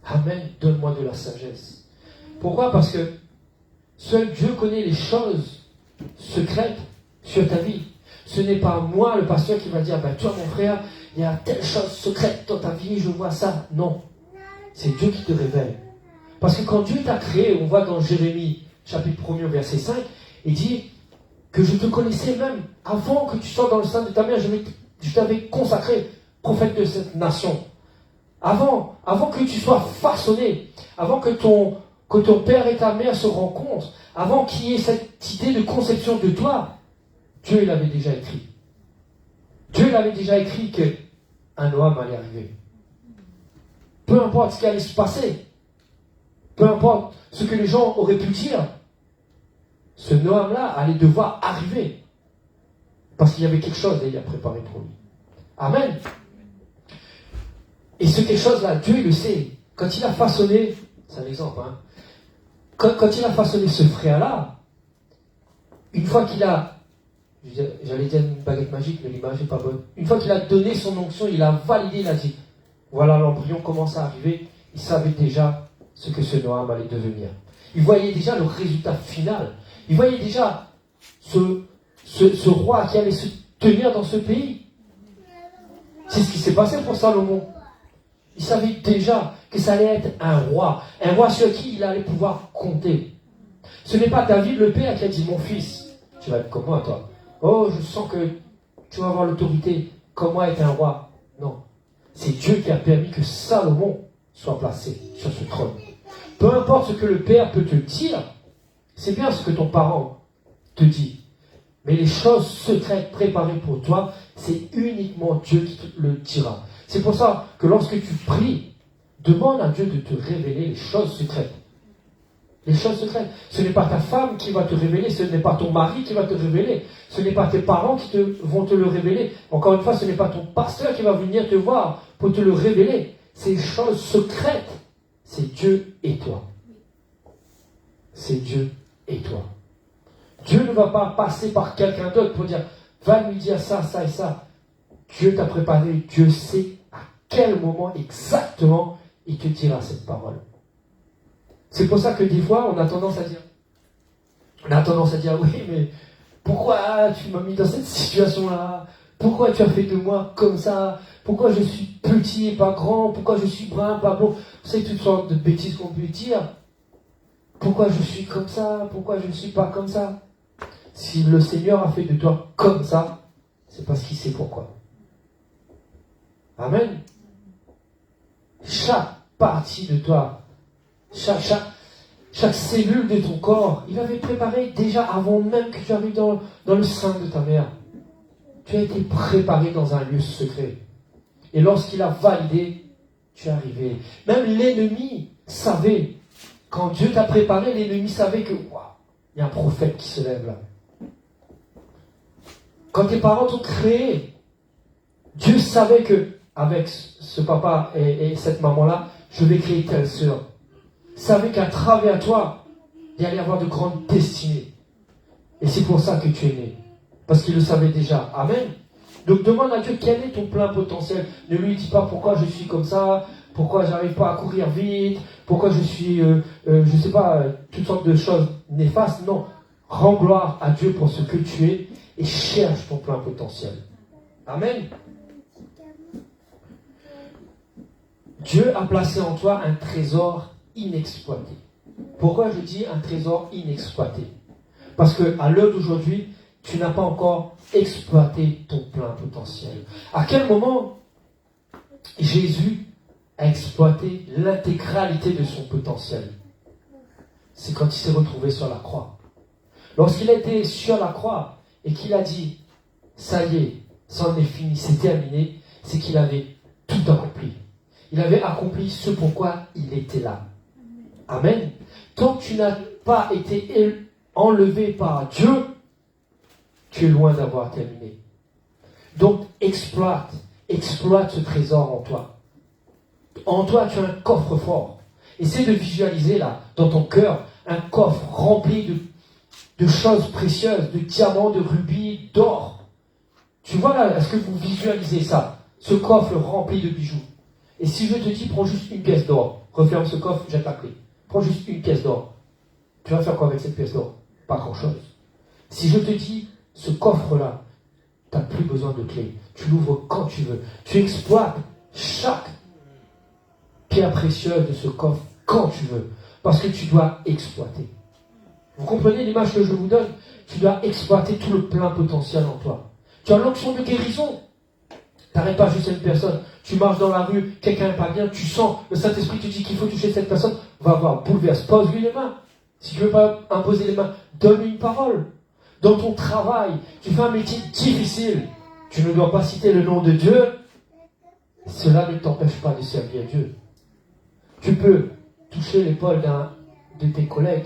Amen, donne-moi de la sagesse. Pourquoi? Parce que seul Dieu connaît les choses secrètes sur ta vie. Ce n'est pas moi, le pasteur, qui va dire: ben, toi, mon frère, il y a telle chose secrète dans ta vie, je vois ça. Non. C'est Dieu qui te révèle. Parce que quand Dieu t'a créé, on voit dans Jérémie, chapitre 1er, verset 5, il dit que je te connaissais même avant que tu sois dans le sein de ta mère, je t'avais consacré prophète de cette nation. Avant que tu sois façonné, avant que ton père et ta mère se rencontrent, avant qu'il y ait cette idée de conception de toi, Dieu l'avait déjà écrit. Dieu l'avait déjà écrit qu'un homme allait arriver. Peu importe ce qui allait se passer, peu importe ce que les gens auraient pu dire, ce Noam-là allait devoir arriver. Parce qu'il y avait quelque chose déjà préparé pour lui. Amen. Et ce quelque chose-là, Dieu il le sait. Quand il a façonné, c'est un exemple, hein, quand il a façonné ce frère-là, une fois qu'il a, j'allais dire une baguette magique, mais l'image n'est pas bonne. Une fois qu'il a donné son onction, il a validé, il a dit, voilà, l'embryon commence à arriver. Il savait déjà ce que ce Noam allait devenir. Il voyait déjà le résultat final. Il voyait déjà ce roi qui allait se tenir dans ce pays. C'est ce qui s'est passé pour Salomon. Il savait déjà que ça allait être un roi sur qui il allait pouvoir compter. Ce n'est pas David le père qui a dit, mon fils, tu vas être comme moi toi. Oh, je sens que tu vas avoir l'autorité, comme moi être un roi. Non, c'est Dieu qui a permis que Salomon soit placé sur ce trône. Peu importe ce que le père peut te dire, c'est bien ce que ton parent te dit. Mais les choses secrètes préparées pour toi, c'est uniquement Dieu qui te le dira. C'est pour ça que lorsque tu pries, demande à Dieu de te révéler les choses secrètes. Les choses secrètes. Ce n'est pas ta femme qui va te révéler, ce n'est pas ton mari qui va te révéler, ce n'est pas tes parents qui vont te le révéler. Encore une fois, ce n'est pas ton pasteur qui va venir te voir pour te le révéler. Ces choses secrètes, c'est Dieu et toi. C'est Dieu et toi. Dieu ne va pas passer par quelqu'un d'autre pour dire, va lui dire ça, ça et ça. Dieu t'a préparé, Dieu sait à quel moment exactement il te dira cette parole. C'est pour ça que des fois, on a tendance à dire, oui, mais pourquoi tu m'as mis dans cette situation-là? Pourquoi tu as fait de moi comme ça? Pourquoi je suis petit et pas grand? Pourquoi je suis brun, pas blond? C'est toutes sortes de bêtises qu'on peut dire. Pourquoi je suis comme ça? Pourquoi je ne suis pas comme ça? Si le Seigneur a fait de toi comme ça, c'est parce qu'il sait pourquoi. Amen. Chaque partie de toi, chaque cellule de ton corps, il avait préparé déjà avant même que tu arrives dans le sein de ta mère. Tu as été préparé dans un lieu secret. Et lorsqu'il a validé, tu es arrivé. Même l'ennemi savait, quand Dieu t'a préparé, l'ennemi savait que, waouh, il y a un prophète qui se lève là. Quand tes parents t'ont créé, Dieu savait que, avec ce papa et cette maman-là, je vais créer telle sœur. Savait qu'à travers toi, il allait y avoir de grandes destinées. Et c'est pour ça que tu es né. Parce qu'il le savait déjà. Amen. Donc demande à Dieu quel est ton plein potentiel. Ne lui dis pas pourquoi je suis comme ça, pourquoi j'arrive pas à courir vite, pourquoi je suis, je sais pas, toutes sortes de choses néfastes. Non. Rends gloire à Dieu pour ce que tu es et cherche ton plein potentiel. Amen. Dieu a placé en toi un trésor inexploité. Pourquoi je dis un trésor inexploité? Parce qu'à l'heure d'aujourd'hui, tu n'as pas encore exploité ton plein potentiel. À quel moment Jésus a exploité l'intégralité de son potentiel? C'est quand il s'est retrouvé sur la croix. Lorsqu'il a été sur la croix et qu'il a dit, ça y est, c'en est fini, c'est terminé, c'est qu'il avait tout accompli. Il avait accompli ce pourquoi il était là. Amen. Tant que tu n'as pas été enlevé par Dieu, tu es loin d'avoir terminé. Donc, exploite ce trésor en toi. En toi, tu as un coffre-fort. Essaie de visualiser là, dans ton cœur, un coffre rempli de choses précieuses, de diamants, de rubis, d'or. Tu vois là, est-ce que vous visualisez ça? Ce coffre rempli de bijoux. Et si je te dis, prends juste une pièce d'or, referme ce coffre, jette la clé. Prends juste une pièce d'or. Tu vas faire quoi avec cette pièce d'or? Pas grand-chose. Si je te dis, ce coffre-là, tu n'as plus besoin de clé. Tu l'ouvres quand tu veux. Tu exploites chaque pierre précieuse de ce coffre quand tu veux. Parce que tu dois exploiter. Vous comprenez l'image que je vous donne? Tu dois exploiter tout le plein potentiel en toi. Tu as l'onction de guérison. Tu n'arrêtes pas juste une personne. Tu marches dans la rue, quelqu'un n'est pas bien, tu sens, le Saint-Esprit te dit qu'il faut toucher cette personne, va voir, bouleverse, pose-lui les mains. Si tu ne veux pas imposer les mains, donne-lui une parole. Dans ton travail, tu fais un métier difficile, tu ne dois pas citer le nom de Dieu, cela ne t'empêche pas de servir Dieu. Tu peux toucher l'épaule d'un de tes collègues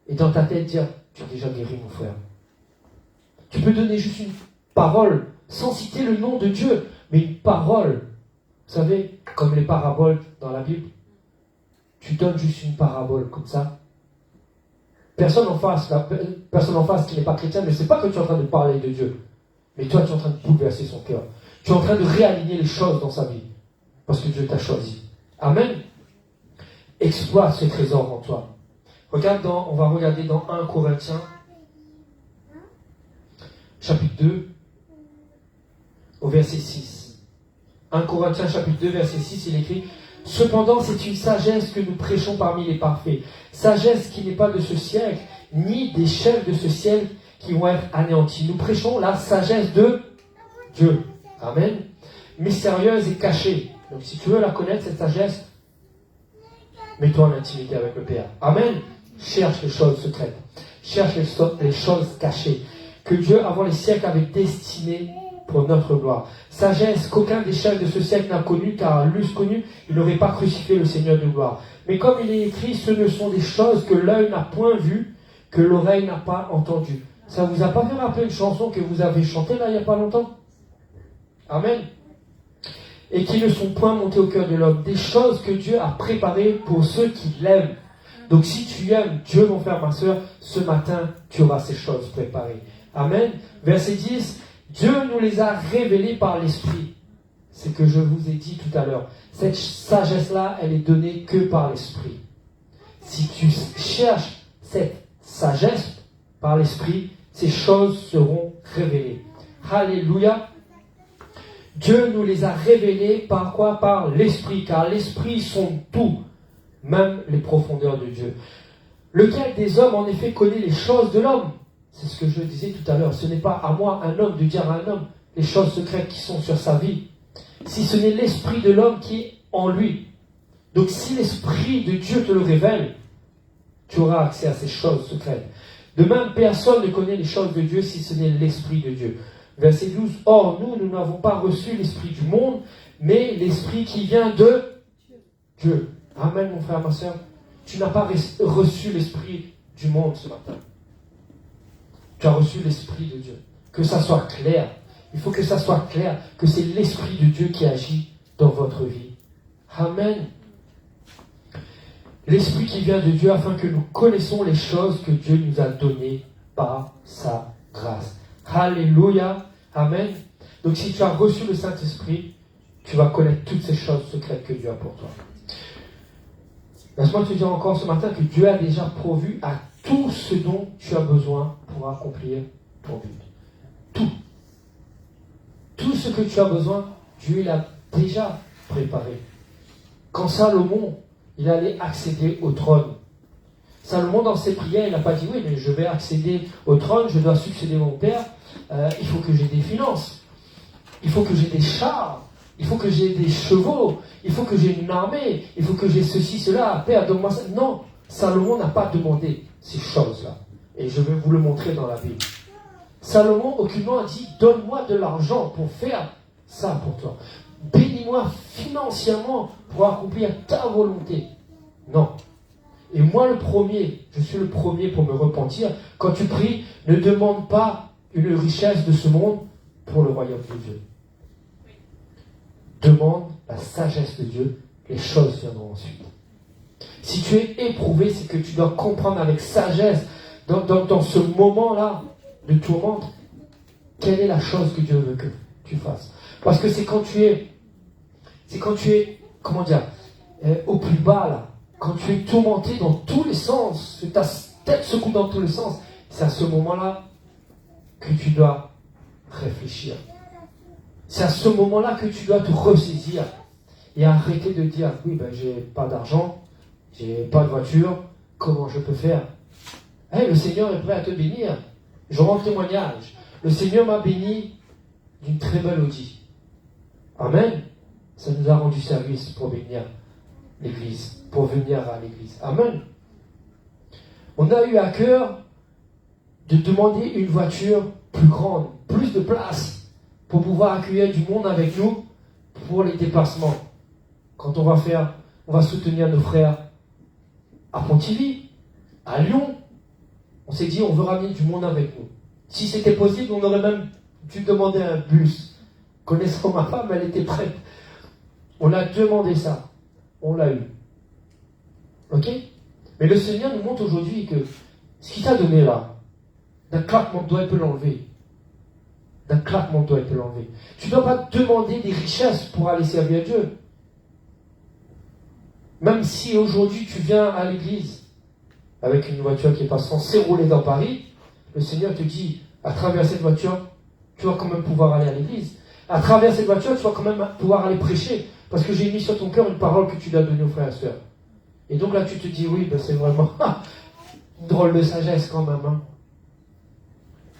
et dans ta tête dire, tu as déjà guéri mon frère. Tu peux donner juste une parole sans citer le nom de Dieu, mais une parole. Vous savez, comme les paraboles dans la Bible, tu donnes juste une parabole comme ça. Personne en face qui n'est pas chrétien ne sait pas que tu es en train de parler de Dieu. Mais toi, tu es en train de bouleverser son cœur. Tu es en train de réaligner les choses dans sa vie. Parce que Dieu t'a choisi. Amen. Exploite ce trésor en toi. On va regarder dans 1 Corinthiens, chapitre 2, au verset 6. 1 Corinthiens chapitre 2, verset 6, il écrit « Cependant, c'est une sagesse que nous prêchons parmi les parfaits. Sagesse qui n'est pas de ce siècle, ni des chefs de ce siècle qui vont être anéantis. Nous prêchons la sagesse de Dieu. Amen. Mystérieuse et cachée. Donc si tu veux la connaître, cette sagesse, mets-toi en intimité avec le Père. Amen. Cherche les choses secrètes. Cherche les choses cachées. Que Dieu, avant les siècles, avait destinées pour notre gloire. Sagesse qu'aucun des chefs de ce siècle n'a connue, car l'eussent connue, il n'aurait pas crucifié le Seigneur de gloire. Mais comme il est écrit, ce ne sont des choses que l'œil n'a point vues, que l'oreille n'a pas entendues. Ça vous a pas fait rappeler une chanson que vous avez chantée là il n'y a pas longtemps? Amen. Et qui ne sont point montées au cœur de l'homme. Des choses que Dieu a préparées pour ceux qui l'aiment. Donc si tu aimes Dieu, mon frère, ma soeur, ce matin, tu auras ces choses préparées. Amen. Verset 10. Dieu nous les a révélées par l'Esprit. C'est ce que je vous ai dit tout à l'heure. Cette sagesse-là, elle est donnée que par l'Esprit. Si tu cherches cette sagesse par l'Esprit, ces choses seront révélées. Alléluia. Dieu nous les a révélées par quoi? Par l'Esprit, car l'Esprit sonde tout, même les profondeurs de Dieu. Lequel des hommes, en effet, connaît les choses de l'homme? C'est ce que je disais tout à l'heure. Ce n'est pas à moi, un homme, de dire à un homme les choses secrètes qui sont sur sa vie. Si ce n'est l'esprit de l'homme qui est en lui. Donc si l'esprit de Dieu te le révèle, tu auras accès à ces choses secrètes. De même, personne ne connaît les choses de Dieu si ce n'est l'esprit de Dieu. Verset 12. Or, nous n'avons pas reçu l'esprit du monde, mais l'esprit qui vient de Dieu. Amen, mon frère, ma soeur. Tu n'as pas reçu l'esprit du monde ce matin. Tu as reçu l'Esprit de Dieu. Que ça soit clair. Il faut que ça soit clair que c'est l'Esprit de Dieu qui agit dans votre vie. Amen. L'Esprit qui vient de Dieu afin que nous connaissons les choses que Dieu nous a données par sa grâce. Alléluia. Amen. Donc si tu as reçu le Saint-Esprit, tu vas connaître toutes ces choses secrètes que Dieu a pour toi. Laisse-moi te dire encore ce matin que Dieu a déjà pourvu à tout ce dont tu as besoin pour accomplir ton but. Tout. Tout ce que tu as besoin, Dieu l'a déjà préparé. Quand Salomon, il allait accéder au trône, Salomon, dans ses prières, il n'a pas dit, oui, mais je vais accéder au trône, je dois succéder à mon père, il faut que j'ai des finances, il faut que j'ai des chars, il faut que j'ai des chevaux, il faut que j'ai une armée, il faut que j'ai ceci, cela, Père, donne-moi ça. Non, Salomon n'a pas demandé ces choses-là. Et je vais vous le montrer dans la Bible. Salomon, aucunement, a dit, donne-moi de l'argent pour faire ça pour toi. Bénis-moi financièrement pour accomplir ta volonté. Non. Et moi le premier, je suis le premier pour me repentir. Quand tu pries, ne demande pas une richesse de ce monde pour le royaume de Dieu. Demande la sagesse de Dieu, les choses viendront ensuite. Si tu es éprouvé, c'est que tu dois comprendre avec sagesse, dans ce moment-là de tourmente, quelle est la chose que Dieu veut que tu fasses. Parce que c'est quand tu es, comment dire, au plus bas là, quand tu es tourmenté dans tous les sens, que ta tête secoue dans tous les sens, c'est à ce moment-là que tu dois réfléchir. C'est à ce moment-là que tu dois te ressaisir et arrêter de dire, oui, ben j'ai pas d'argent, j'ai pas de voiture, comment je peux faire? Hey, le Seigneur est prêt à te bénir. Je rends témoignage. Le Seigneur m'a béni d'une très belle Audi. Amen. Ça nous a rendu service pour bénir l'Église, pour venir à l'Église. Amen. On a eu à cœur de demander une voiture plus grande, plus de place, pour pouvoir accueillir du monde avec nous pour les déplacements. Quand on va soutenir nos frères à Pontivy, à Lyon, on s'est dit on veut ramener du monde avec nous. Si c'était possible, on aurait même dû demander un bus. Connaissant ma femme, elle était prête. On a demandé ça. On l'a eu. Ok? Mais le Seigneur nous montre aujourd'hui que ce qu'il t'a donné là, d'un claquement de doigts, il peut l'enlever. D'un claquement de doigts, il peut l'enlever. Tu ne dois pas demander des richesses pour aller servir Dieu. Même si aujourd'hui tu viens à l'église avec une voiture qui n'est pas censée rouler dans Paris, le Seigneur te dit, à travers cette voiture, tu vas quand même pouvoir aller à l'église. À travers cette voiture, tu vas quand même pouvoir aller prêcher. Parce que j'ai mis sur ton cœur une parole que tu dois donner aux frères et sœurs. Et donc là, tu te dis, oui, ben c'est vraiment une drôle de sagesse quand même. Hein.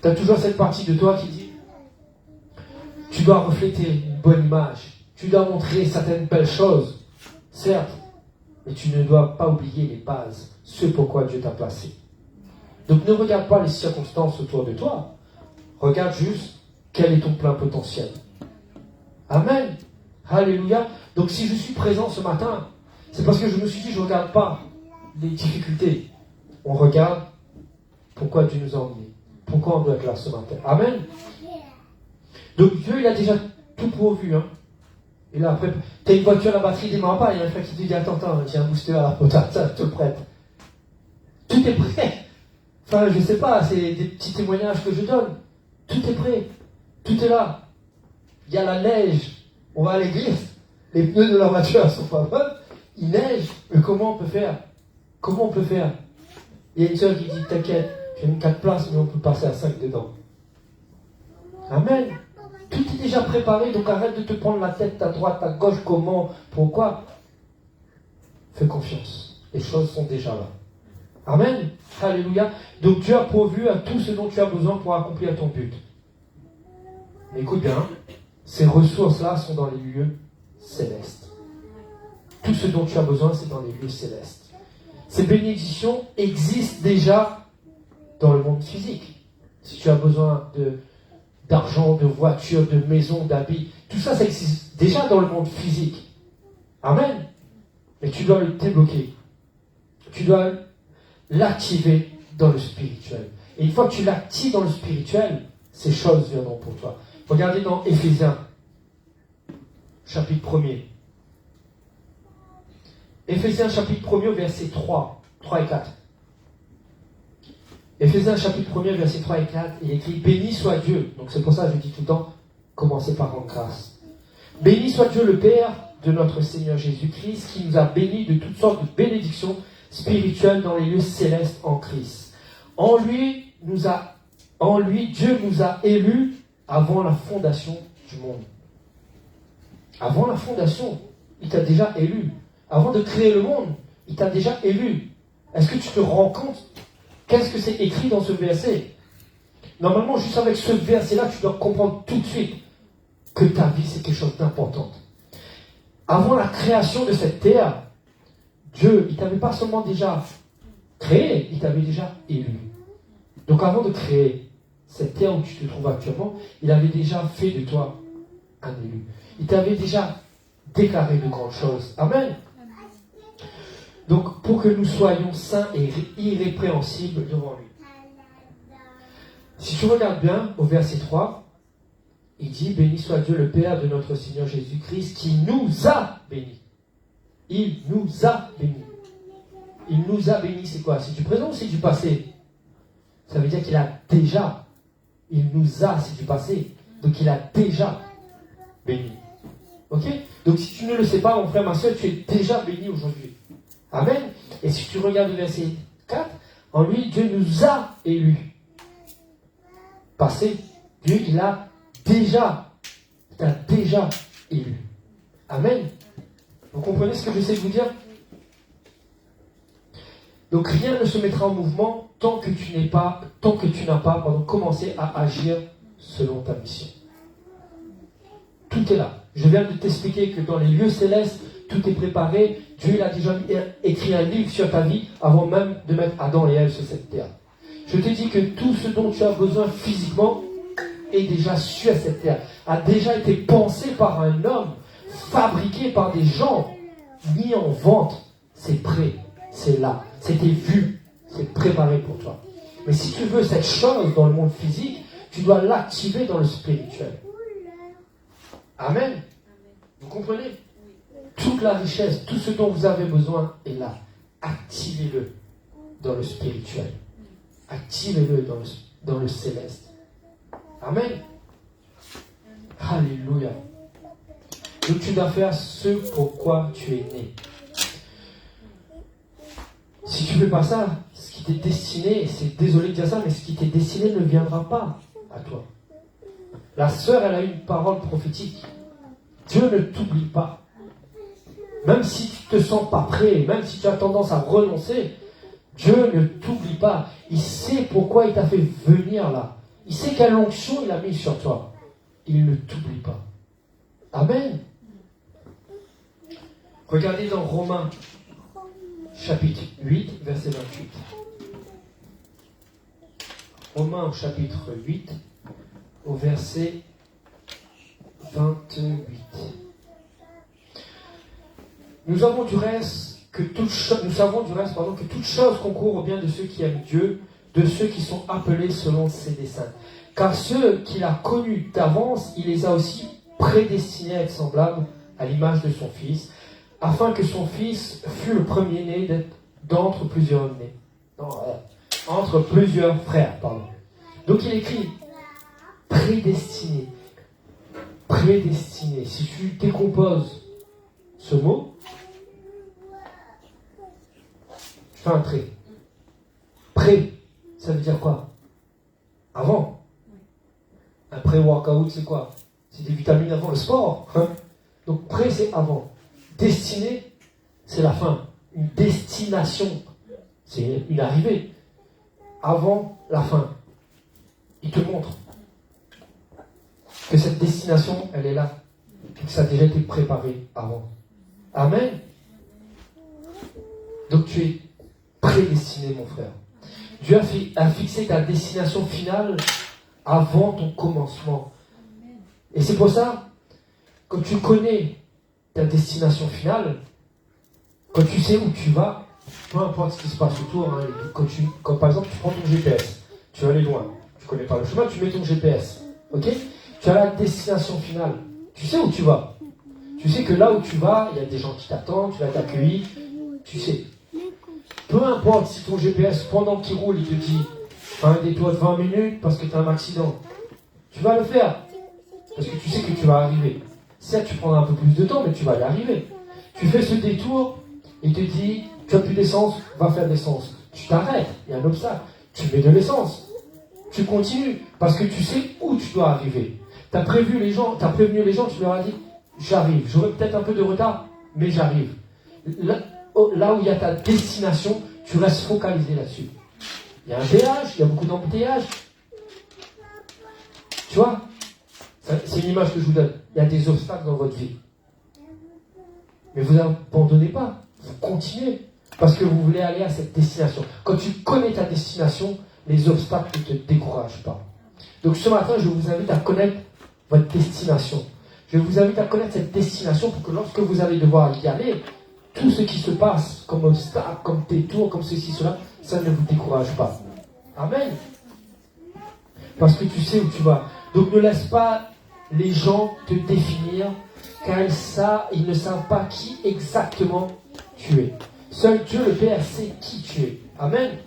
Tu as toujours cette partie de toi qui dit, tu dois refléter une bonne image. Tu dois montrer certaines belles choses. Certes, mais tu ne dois pas oublier les bases, ce pourquoi Dieu t'a placé. Donc ne regarde pas les circonstances autour de toi. Regarde juste quel est ton plein potentiel. Amen. Alléluia. Donc si je suis présent ce matin, c'est parce que je me suis dit, je ne regarde pas les difficultés. On regarde pourquoi Dieu nous a emmenés. Pourquoi on doit être là ce matin. Amen. Donc Dieu, il a déjà tout pourvu. Hein. Et là, après, tu as une voiture, la batterie ne démarre pas. Il y a un frère qui te dit, attends, j'ai un booster à la pote, ça, je te le prête. Tout est prêt. Enfin, je ne sais pas, c'est des petits témoignages que je donne. Tout est prêt. Tout est là. Il y a la neige. On va à l'église. Les pneus de la voiture sont pas bonnes. Il neige. Mais comment on peut faire? Comment on peut faire? Il y a une soeur qui dit, t'inquiète, j'ai mis 4 places, mais on peut passer à 5 dedans. Amen. Tout est déjà préparé, donc arrête de te prendre la tête à droite, à gauche, comment, pourquoi. Fais confiance. Les choses sont déjà là. Amen. Alléluia. Donc Dieu a pourvu à tout ce dont tu as besoin pour accomplir ton but. Mais écoute bien, ces ressources-là sont dans les lieux célestes. Tout ce dont tu as besoin, c'est dans les lieux célestes. Ces bénédictions existent déjà dans le monde physique. Si tu as besoin d'argent, de voiture, de maison, d'habits, tout ça, ça existe déjà dans le monde physique. Amen. Mais tu dois le débloquer. Tu dois l'activer dans le spirituel. Et une fois que tu l'actives dans le spirituel, ces choses viendront pour toi. Regardez dans Éphésiens, chapitre 1er. Éphésiens, chapitre 1er, verset 3 et 4. Éphésiens, chapitre 1er, verset 3 et 4, il écrit « Béni soit Dieu ». Donc c'est pour ça que je dis tout le temps, commencez par rendre grâce. « Béni soit Dieu le Père de notre Seigneur Jésus-Christ, qui nous a bénis de toutes sortes de bénédictions spirituelles dans les lieux célestes en Christ. En lui, Dieu nous a élus avant la fondation du monde. » Avant la fondation, il t'a déjà élu. Avant de créer le monde, il t'a déjà élu. Est-ce que tu te rends compte? Qu'est-ce que c'est écrit dans ce verset? Normalement, juste avec ce verset-là, tu dois comprendre tout de suite que ta vie, c'est quelque chose d'important. Avant la création de cette terre, Dieu, il t'avait pas seulement déjà créé, il t'avait déjà élu. Donc avant de créer cette terre où tu te trouves actuellement, il avait déjà fait de toi un élu. Il t'avait déjà déclaré de grandes choses. Amen. Donc, pour que nous soyons saints et irrépréhensibles devant lui. Si tu regardes bien au verset 3, il dit « Béni soit Dieu le Père de notre Seigneur Jésus-Christ qui nous a bénis. » Il nous a bénis. Il nous a bénis, c'est quoi? C'est du présent ou c'est du passé? Ça veut dire qu'il a déjà. Il nous a, c'est du passé. Donc, il a déjà béni. Ok? Donc, si tu ne le sais pas, mon frère, ma soeur, tu es déjà béni aujourd'hui. Amen. Et si tu regardes le verset 4, en lui, Dieu nous a élus. Passé, Dieu, il t'a déjà élu. Amen. Vous comprenez ce que j'essaie de vous dire? Donc rien ne se mettra en mouvement tant que tu n'as pas commencé à agir selon ta mission. Tout est là. Je viens de t'expliquer que dans les lieux célestes, tout est préparé. Dieu il a déjà écrit un livre sur ta vie avant même de mettre Adam et Ève sur cette terre. Je te dis que tout ce dont tu as besoin physiquement est déjà sur cette terre, a déjà été pensé par un homme, fabriqué par des gens, mis en vente. C'est prêt, c'est là, c'était vu, c'est préparé pour toi. Mais si tu veux cette chose dans le monde physique, tu dois l'activer dans le spirituel. Amen. Vous comprenez? Toute la richesse, tout ce dont vous avez besoin est là. Activez-le dans le spirituel. Activez-le dans le céleste. Amen. Alléluia. Donc tu dois faire ce pourquoi tu es né. Si tu ne fais pas ça, ce qui t'est destiné, c'est désolé de dire ça, mais ce qui t'est destiné ne viendra pas à toi. La sœur, elle a une parole prophétique. Dieu ne t'oublie pas. Même si tu ne te sens pas prêt, même si tu as tendance à renoncer, Dieu ne t'oublie pas. Il sait pourquoi il t'a fait venir là. Il sait quelle onction il a mis sur toi. Il ne t'oublie pas. Amen. Regardez dans Romains, chapitre 8, verset 28. Romains, chapitre 8, au verset 28. Nous savons du reste que toute chose concourt au bien de ceux qui aiment Dieu, de ceux qui sont appelés selon ses desseins. Car ceux qu'il a connus d'avance, il les a aussi prédestinés à être semblables à l'image de son Fils, afin que son Fils fût le premier-né d'entre plusieurs nés. Entre plusieurs frères, pardon. Donc il écrit prédestiné. Prédestiné. Si tu décomposes ce mot, je fais un trait. Pré, ça veut dire quoi? Avant. Un pré-workout, c'est quoi? C'est des vitamines avant le sport. Hein? Donc pré, c'est avant. Destiné, c'est la fin. Une destination, c'est une arrivée. Avant la fin. Il te montre que cette destination, elle est là. Que ça a déjà été préparé avant. Amen. Donc tu es prédestiné, mon frère. Dieu a fixé ta destination finale avant ton commencement. Et c'est pour ça, quand tu connais ta destination finale, quand tu sais où tu vas, peu importe ce qui se passe autour, hein, quand par exemple tu prends ton GPS, tu vas aller loin, tu connais pas le chemin, tu mets ton GPS, ok? Tu as la destination finale, tu sais où tu vas. Tu sais que là où tu vas, il y a des gens qui t'attendent, tu vas t'accueillir, tu sais. Peu importe si ton GPS, pendant qu'il roule, il te dit arrête-toi de 20 minutes parce que tu as un accident. Tu vas le faire. Parce que tu sais que tu vas arriver. Certes, tu prendras un peu plus de temps, mais tu vas y arriver. Tu fais ce détour, il te dit, tu n'as plus d'essence, va faire de l'essence. Tu t'arrêtes, il y a un obstacle. Tu mets de l'essence. Tu continues, parce que tu sais où tu dois arriver. Tu as prévenu les gens, tu leur as dit, j'arrive. J'aurai peut-être un peu de retard, mais j'arrive. Là où il y a ta destination, tu restes focalisé là-dessus. Il y a un péage, il y a beaucoup d'embouteillages. Tu vois, c'est une image que je vous donne. Il y a des obstacles dans votre vie. Mais vous n'abandonnez pas. Vous continuez. Parce que vous voulez aller à cette destination. Quand tu connais ta destination, les obstacles ne te découragent pas. Donc ce matin, je vous invite à connaître votre destination. Je vous invite à connaître cette destination pour que lorsque vous allez devoir y aller, tout ce qui se passe comme obstacle, comme détour, comme ceci, cela, ça ne vous décourage pas. Amen. Parce que tu sais où tu vas. Donc ne laisse pas les gens te définir, car ils ne savent pas qui exactement tu es. Seul Dieu le Père sait qui tu es. Amen.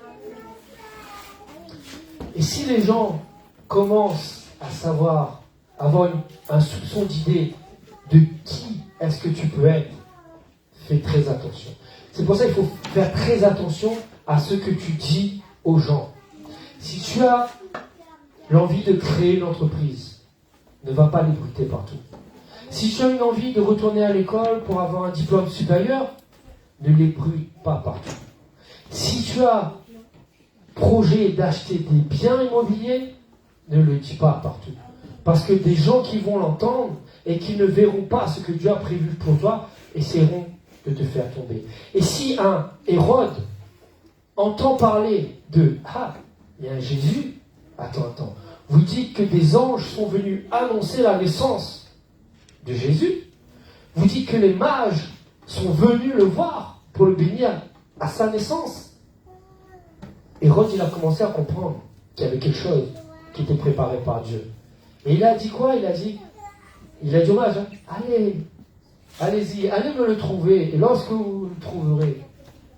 Et si les gens commencent à savoir, avoir un soupçon d'idée de qui est-ce que tu peux être, fais très attention. C'est pour ça qu'il faut faire très attention à ce que tu dis aux gens. Si tu as l'envie de créer une entreprise, ne va pas l'ébruiter partout. Si tu as une envie de retourner à l'école pour avoir un diplôme supérieur, ne l'ébruite pas partout. Si tu as projet d'acheter des biens immobiliers, ne le dis pas partout. Parce que des gens qui vont l'entendre et qui ne verront pas ce que Dieu a prévu pour toi, essaieront de te faire tomber. Et si un Hérode entend parler de « Ah, il y a un Jésus », attends, vous dites que des anges sont venus annoncer la naissance de Jésus, vous dites que les mages sont venus le voir pour le bénir à sa naissance. Hérode, il a commencé à comprendre qu'il y avait quelque chose qui était préparé par Dieu. Et il a dit quoi? Il a dit aux mages, allez-y, allez me le trouver. Et lorsque vous le trouverez,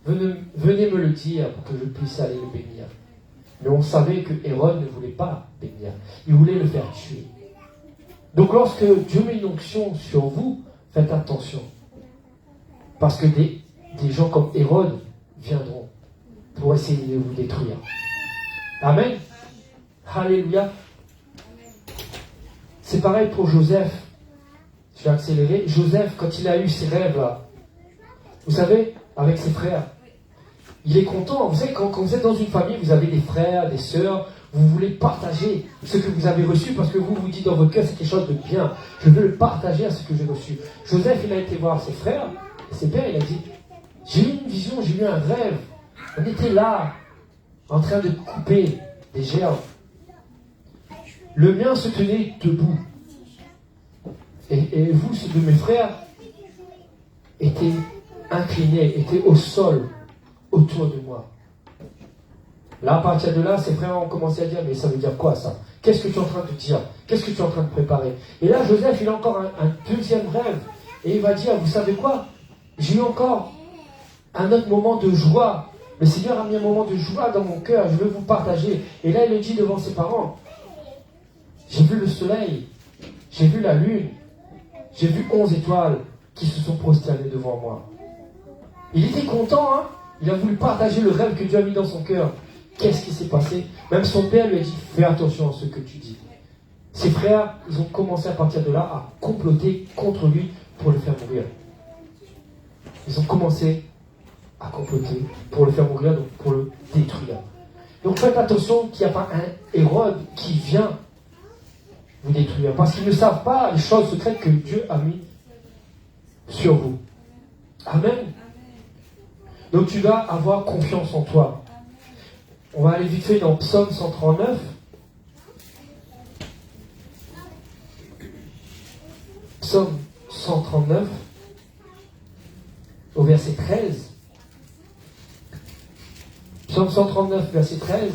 venez me le dire pour que je puisse aller le bénir. Mais on savait que Hérode ne voulait pas bénir. Il voulait le faire tuer. Donc lorsque Dieu met une onction sur vous, faites attention. Parce que des gens comme Hérode viendront pour essayer de vous détruire. Amen. Alléluia. C'est pareil pour Joseph. Je vais accélérer. Joseph, quand il a eu ses rêves là, vous savez, avec ses frères, il est content. Vous savez, quand vous êtes dans une famille, vous avez des frères, des sœurs, vous voulez partager ce que vous avez reçu parce que vous dites dans votre cœur, c'est quelque chose de bien. Je veux le partager à ce que j'ai reçu. Joseph, il a été voir ses frères et ses pères, il a dit, j'ai eu une vision, j'ai eu un rêve. On était là, en train de couper des gerbes. Le mien se tenait debout. Et vous, ceux de mes frères, étaient inclinés, étaient au sol, autour de moi. Là, à partir de là, ses frères ont commencé à dire, mais ça veut dire quoi ça? Qu'est-ce que tu es en train de dire? Qu'est-ce que tu es en train de préparer? Et là, Joseph, il a encore un deuxième rêve. Et il va dire, vous savez quoi? J'ai eu encore un autre moment de joie. Le Seigneur a mis un moment de joie dans mon cœur, je veux vous partager. Et là, il le dit devant ses parents. J'ai vu le soleil, j'ai vu la lune, j'ai vu 11 étoiles qui se sont prosternées devant moi. Il était content, hein? Il a voulu partager le rêve que Dieu a mis dans son cœur. Qu'est-ce qui s'est passé? Même son père lui a dit, fais attention à ce que tu dis. Ses frères, ils ont commencé à partir de là à comploter contre lui pour le faire mourir. Ils ont commencé à comploter pour le faire mourir, donc pour le détruire. Donc faites attention qu'il n'y a pas un Hérode qui vient vous détruire, parce qu'ils ne savent pas les choses secrètes que Dieu a mis sur vous. Amen. Donc tu dois avoir confiance en toi. On va aller vite fait dans Psaume 139. Psaume 139, au verset 13. Psaume 139, verset 13.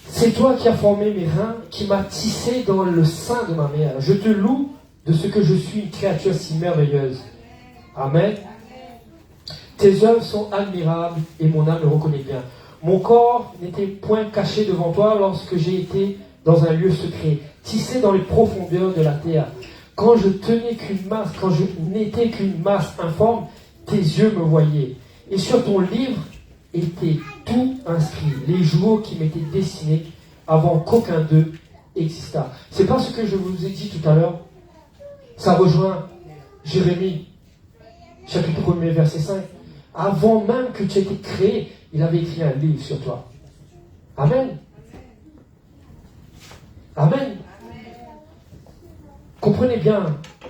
C'est toi qui as formé mes reins, qui m'as tissé dans le sein de ma mère. Je te loue de ce que je suis une créature si merveilleuse. Amen. Tes œuvres sont admirables et mon âme le reconnaît bien. Mon corps n'était point caché devant toi lorsque j'ai été dans un lieu secret, tissé dans les profondeurs de la terre. Quand je n'étais qu'une masse informe, tes yeux me voyaient. Et sur ton livre était tout inscrit, les jours qui m'étaient destinés avant qu'aucun d'eux existât. C'est pas ce que je vous ai dit tout à l'heure. Ça rejoint Jérémie, chapitre 1er, verset 5. Avant même que tu aies été créé, il avait écrit un livre sur toi. Amen. Amen. Comprenez bien,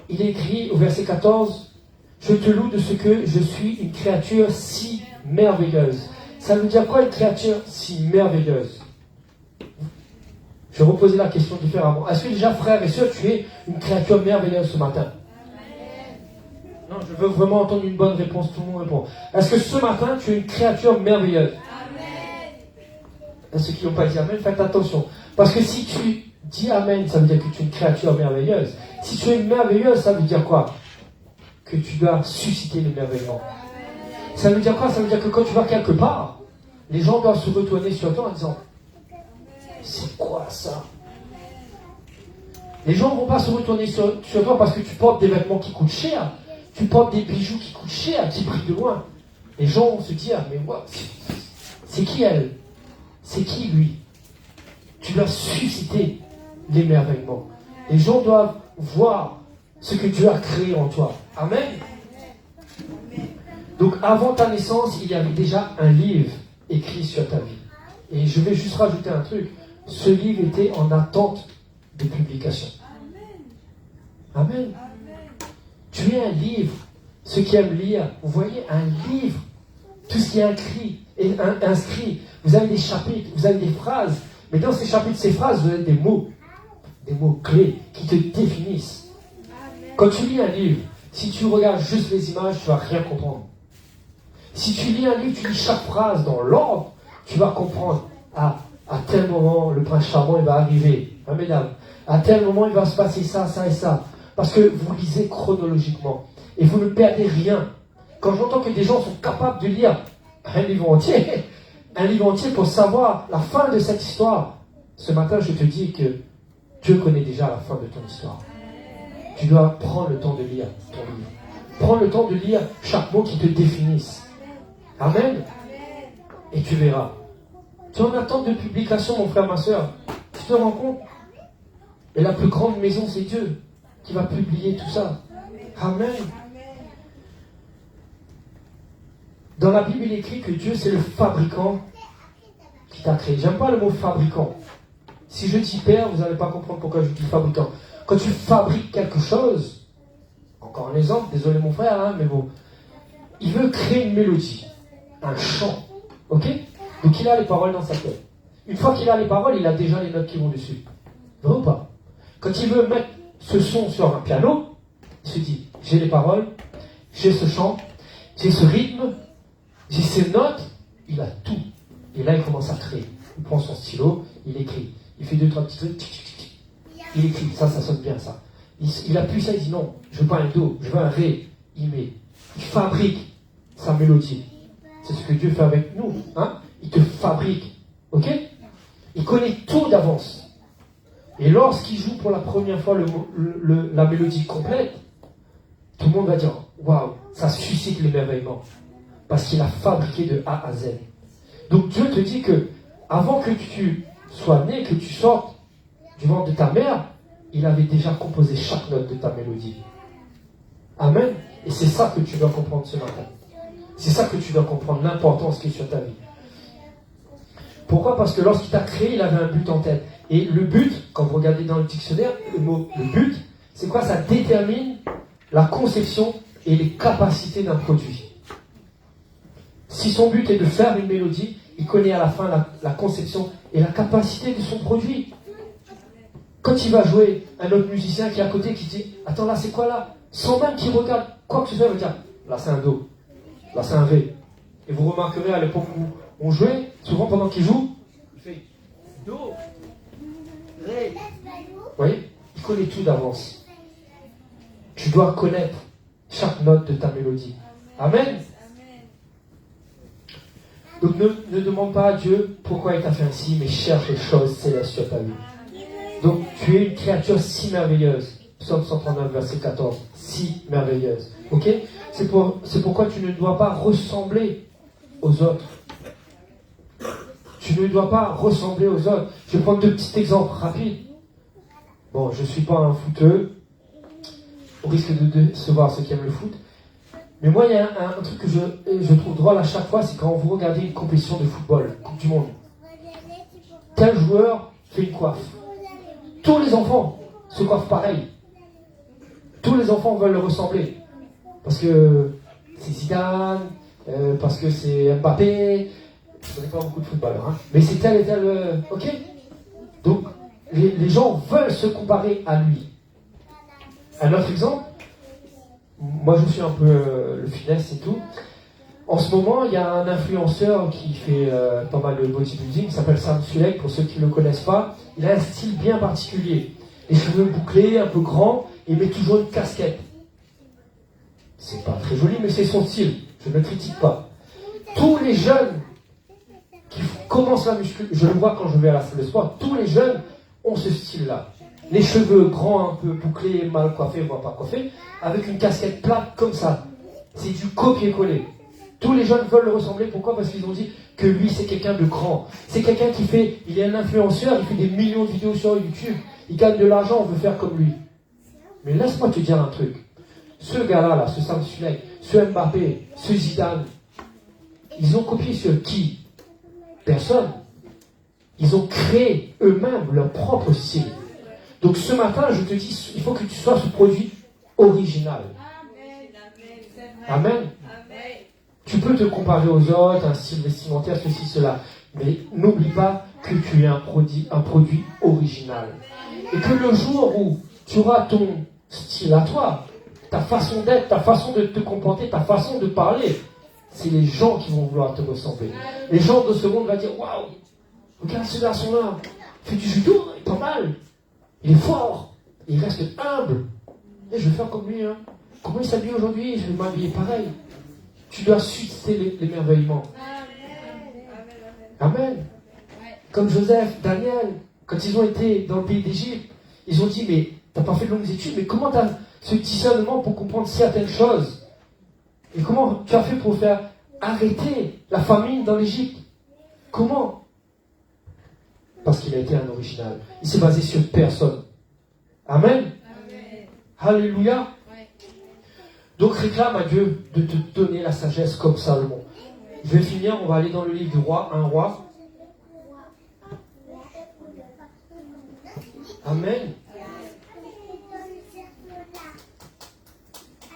il est écrit au verset 14, je te loue de ce que je suis une créature si merveilleuse. Ça veut dire quoi une créature si merveilleuse? Je vais reposer la question différemment. Est-ce que déjà, frères et sœurs, tu es une créature merveilleuse ce matin? Non, je veux vraiment entendre une bonne réponse. Tout le monde répond. Est-ce que ce matin, tu es une créature merveilleuse? Amen. Ceux qui n'ont pas dit Amen, faites attention. Parce que si tu dis Amen, ça veut dire que tu es une créature merveilleuse. Si tu es merveilleuse, ça veut dire quoi? Que tu dois susciter l'émerveillement. Ça veut dire quoi? Ça veut dire que quand tu vas quelque part, les gens doivent se retourner sur toi en disant, c'est quoi ça? Les gens ne vont pas se retourner sur toi parce que tu portes des vêtements qui coûtent cher. Tu portes des bijoux qui coûtent cher, qui brillent de loin. Les gens vont se dire, mais moi, c'est qui elle? C'est qui lui? Tu dois susciter l'émerveillement. Les gens doivent voir ce que Dieu a créé en toi. Amen. Donc avant ta naissance, il y avait déjà un livre écrit sur ta vie. Et je vais juste rajouter un truc. Ce livre était en attente de publication. Amen. Tu es un livre. Ceux qui aiment lire, vous voyez, un livre. Tout ce qui est inscrit. Vous avez des chapitres, vous avez des phrases. Mais dans ces chapitres, ces phrases, vous avez des mots clés qui te définissent. Quand tu lis un livre, si tu regardes juste les images, tu ne vas rien comprendre. Si tu lis un livre, tu lis chaque phrase dans l'ordre, tu vas comprendre. À tel moment, le prince charmant, il va arriver. Hein, mesdames? À tel moment, il va se passer ça, ça et ça. Parce que vous lisez chronologiquement. Et vous ne perdez rien. Quand j'entends que des gens sont capables de lire un livre entier pour savoir la fin de cette histoire, ce matin, je te dis que Dieu connaît déjà la fin de ton histoire. Tu dois prendre le temps de lire ton livre. Prends le temps de lire chaque mot qui te définisse. Amen. Et tu verras. Tu es en attente de publication, mon frère, ma soeur. Tu te rends compte? Et la plus grande maison, c'est Dieu qui va publier tout ça. Amen. Dans la Bible, il est écrit que Dieu, c'est le fabricant qui t'a créé. J'aime pas le mot fabricant. Si je dis père, vous n'allez pas comprendre pourquoi je dis fabricant. Quand tu fabriques quelque chose, encore un exemple, désolé mon frère, hein, mais bon, il veut créer une mélodie, un chant, ok? Donc il a les paroles dans sa tête. Une fois qu'il a les paroles, il a déjà les notes qui vont dessus. Vrai ou pas? Quand il veut mettre ce son sur un piano, il se dit, j'ai les paroles, j'ai ce chant, j'ai ce rythme, j'ai ces notes, il a tout. Et là, il commence à créer. Il prend son stylo, il écrit. Il fait 2-3 petits trucs, il écrit. Ça sonne bien, ça. Il appuie ça, il dit non, je veux pas un do, je veux un ré. Il met. Il fabrique sa mélodie. C'est ce que Dieu fait avec nous. Hein? Il te fabrique. Ok? Il connaît tout d'avance. Et lorsqu'il joue pour la première fois la mélodie complète, tout le monde va dire waouh, ça suscite l'émerveillement. Parce qu'il a fabriqué de A à Z. Donc Dieu te dit que avant que tu sois né, que tu sortes du ventre de ta mère, il avait déjà composé chaque note de ta mélodie. Amen. Et c'est ça que tu dois comprendre ce matin. C'est ça que tu dois comprendre, l'importance qui est sur ta vie. Pourquoi? Parce que lorsqu'il t'a créé, il avait un but en tête. Et le but, quand vous regardez dans le dictionnaire, le but, c'est quoi? Ça détermine la conception et les capacités d'un produit. Si son but est de faire une mélodie, il connaît à la fin la conception et la capacité de son produit. Quand il va jouer, un autre musicien qui est à côté qui dit « Attends, là, c'est quoi là ?» Sans même qu'il regarde quoi que ce soit, il va dire « Là, c'est un Do. Là, c'est un Ré. » Et vous remarquerez à l'époque où on jouait, souvent pendant qu'il joue, il fait « Do. Ré. » Vous voyez? Il connaît tout d'avance. Tu dois connaître chaque note de ta mélodie. Amen. Donc ne demande pas à Dieu pourquoi il t'a fait ainsi, mais cherche les choses célestes sur ta vie. Donc tu es une créature si merveilleuse. Psaume 139, verset 14. Si merveilleuse. Ok? C'est pourquoi tu ne dois pas ressembler aux autres. Tu ne dois pas ressembler aux autres. Je vais prendre 2 petits exemples rapides. Bon, je ne suis pas un footeux. Au risque de décevoir ceux qui aiment le foot. Mais moi, il y a un truc que je trouve drôle à chaque fois, c'est quand vous regardez une compétition de football, Coupe du Monde. Tel joueur fait une coiffe. Tous les enfants se coiffent pareil. Tous les enfants veulent le ressembler. Parce que c'est Zidane, parce que c'est Mbappé. Je ne connais pas beaucoup de footballeurs, hein. Mais c'est tel et tel. Ok? Donc, les gens veulent se comparer à lui. Un autre exemple. Moi, je suis un peu le finesse et tout. En ce moment, il y a un influenceur qui fait pas mal de bodybuilding, il s'appelle Sam Sulek, pour ceux qui ne le connaissent pas. Il a un style bien particulier. Les cheveux bouclés, un peu grands, et il met toujours une casquette. C'est pas très joli, mais c'est son style. Je ne le critique pas. Tous les jeunes qui commencent la musculation, je le vois quand je vais à la salle de sport, tous les jeunes ont ce style-là. Les cheveux grands, un peu bouclés, mal coiffés, voire pas coiffés, avec une casquette plate comme ça. C'est du copier-coller. Tous les jeunes veulent le ressembler. Pourquoi? Parce qu'ils ont dit que lui, c'est quelqu'un de grand. C'est quelqu'un il est un influenceur, il fait des millions de vidéos sur YouTube. Il gagne de l'argent, on veut faire comme lui. Mais laisse-moi te dire un truc. Ce gars-là, ce Sam Sulek, ce Mbappé, ce Zidane, ils ont copié sur qui? Personne. Ils ont créé eux-mêmes leur propre style. Donc ce matin, je te dis, il faut que tu sois ce produit original. Amen. Tu peux te comparer aux autres, un style vestimentaire, ceci, cela. Mais n'oublie pas que tu es un produit original. Et que le jour où tu auras ton style à toi, ta façon d'être, ta façon de te comporter, ta façon de parler, c'est les gens qui vont vouloir te ressembler. Les gens de ce monde vont dire, waouh, regarde ce garçon-là, il fait du judo, il est pas mal. Il est fort, il reste humble. Et je vais faire comme lui. Hein. Comment il s'habille aujourd'hui? Je vais m'habiller pareil. Tu dois susciter l'émerveillement. Amen. Comme Joseph, Daniel, quand ils ont été dans le pays d'Égypte, ils ont dit, mais t'as pas fait de longues études, mais comment tu as ce discernement pour comprendre certaines choses? Et comment tu as fait pour faire arrêter la famine dans l'Égypte? Comment? Parce qu'il a été un original. Il s'est basé sur personne. Amen. Alléluia. Donc réclame à Dieu de te donner la sagesse comme Salomon. Je vais finir, on va aller dans le livre du roi, un roi. Amen.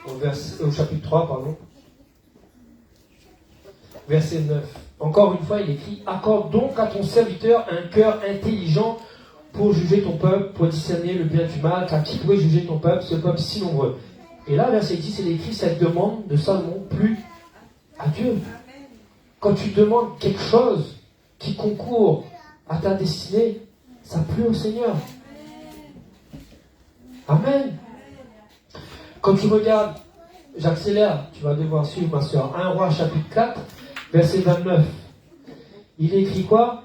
Au chapitre 3, pardon. Verset 9. Encore une fois, il écrit: accorde donc à ton serviteur un cœur intelligent pour juger ton peuple, pour discerner le bien du mal, car qui pourrait juger ton peuple, ce peuple si nombreux. Et là, verset 10, il écrit cette demande de Salomon plut à Dieu. Quand tu demandes quelque chose qui concourt à ta destinée, ça plut au Seigneur. Amen. Quand tu regardes, j'accélère, tu vas devoir suivre ma soeur, 1 Roi chapitre 4, verset 29. Il est écrit quoi?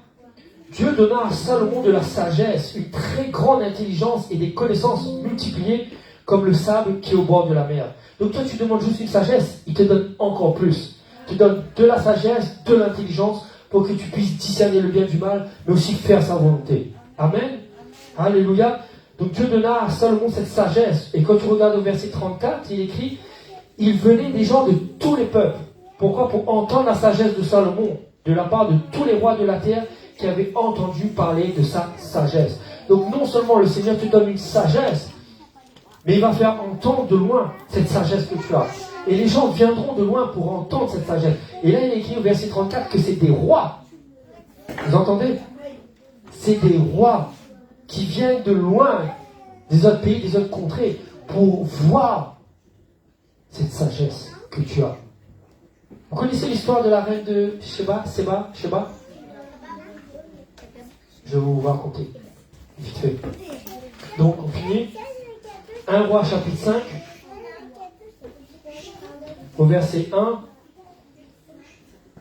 Dieu donna à Salomon de la sagesse, une très grande intelligence et des connaissances multipliées comme le sable qui est au bord de la mer. Donc toi tu demandes juste une sagesse, il te donne encore plus. Il te donne de la sagesse, de l'intelligence pour que tu puisses discerner le bien du mal, mais aussi faire sa volonté. Amen. Alléluia. Donc Dieu donna à Salomon cette sagesse. Et quand tu regardes au verset 34, il écrit: il venait des gens de tous les peuples. Pourquoi? Pour entendre la sagesse de Salomon, de la part de tous les rois de la terre qui avaient entendu parler de sa sagesse. Donc non seulement le Seigneur te donne une sagesse, mais il va faire entendre de loin cette sagesse que tu as. Et les gens viendront de loin pour entendre cette sagesse. Et là, il est écrit au verset 34 que c'est des rois. Vous entendez? C'est des rois qui viennent de loin, des autres pays, des autres contrées, pour voir cette sagesse que tu as. Vous connaissez l'histoire de la reine de Sheba? Je vais vous raconter, vite fait. Donc, on finit. 1 Roi chapitre 5, au verset 1.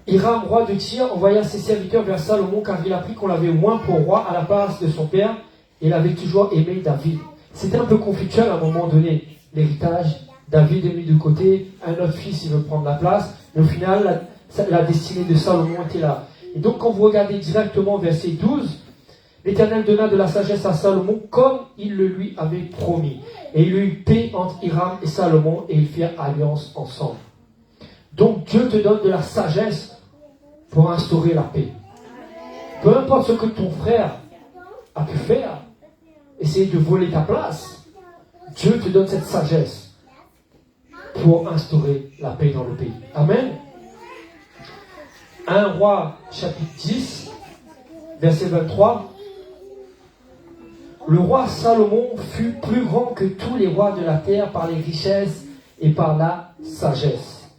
Hiram, roi de Tyr, envoya ses serviteurs vers Salomon, car il apprit qu'on l'avait oint pour roi à la place de son père, et il avait toujours aimé David. C'était un peu conflictuel à un moment donné, l'héritage. David est mis de côté, un autre fils, il veut prendre la place, mais au final, la destinée de Salomon était là. Et donc, quand vous regardez directement verset 12, l'Éternel donna de la sagesse à Salomon comme il le lui avait promis. Et il y eut paix entre Hiram et Salomon, et ils firent alliance ensemble. Donc Dieu te donne de la sagesse pour instaurer la paix. Peu importe ce que ton frère a pu faire, essayer de voler ta place, Dieu te donne cette sagesse pour instaurer la paix dans le pays. Amen. 1 Roi chapitre 10, verset 23. Le roi Salomon fut plus grand que tous les rois de la terre par les richesses et par la sagesse.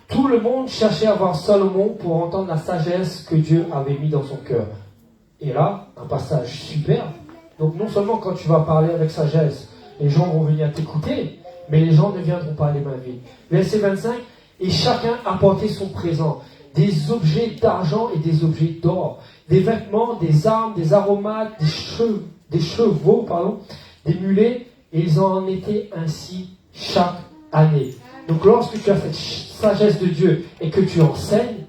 Tout le monde cherchait à voir Salomon pour entendre la sagesse que Dieu avait mis dans son cœur. Et là, un passage super. Donc non seulement quand tu vas parler avec sagesse, les gens vont venir t'écouter, mais les gens ne viendront pas les mains vides. Verset 25, et chacun apportait son présent, des objets d'argent et des objets d'or, des vêtements, des armes, des aromates, des chevaux, des mulets, et ils en étaient ainsi chaque année. Donc lorsque tu as cette sagesse de Dieu et que tu enseignes,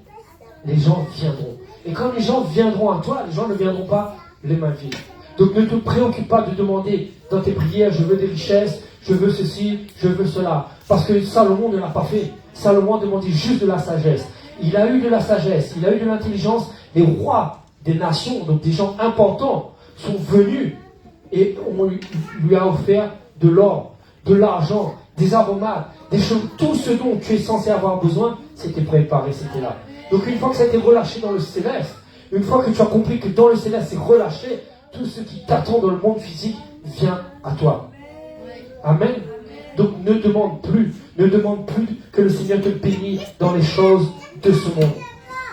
les gens viendront. Et quand les gens viendront à toi, les gens ne viendront pas les mains vides. Donc ne te préoccupe pas de demander dans tes prières: je veux des richesses, je veux ceci, je veux cela. Parce que Salomon ne l'a pas fait. Salomon demandait juste de la sagesse. Il a eu de la sagesse, il a eu de l'intelligence. Les rois des nations, donc des gens importants, sont venus et on lui a offert de l'or, de l'argent, des aromates, des choses, tout ce dont tu es censé avoir besoin, c'était préparé, c'était là. Donc une fois que ça a été relâché dans le céleste, une fois que tu as compris que dans le céleste c'est relâché, tout ce qui t'attend dans le monde physique vient à toi. Amen. Donc ne demande plus que le Seigneur te bénisse dans les choses de ce monde.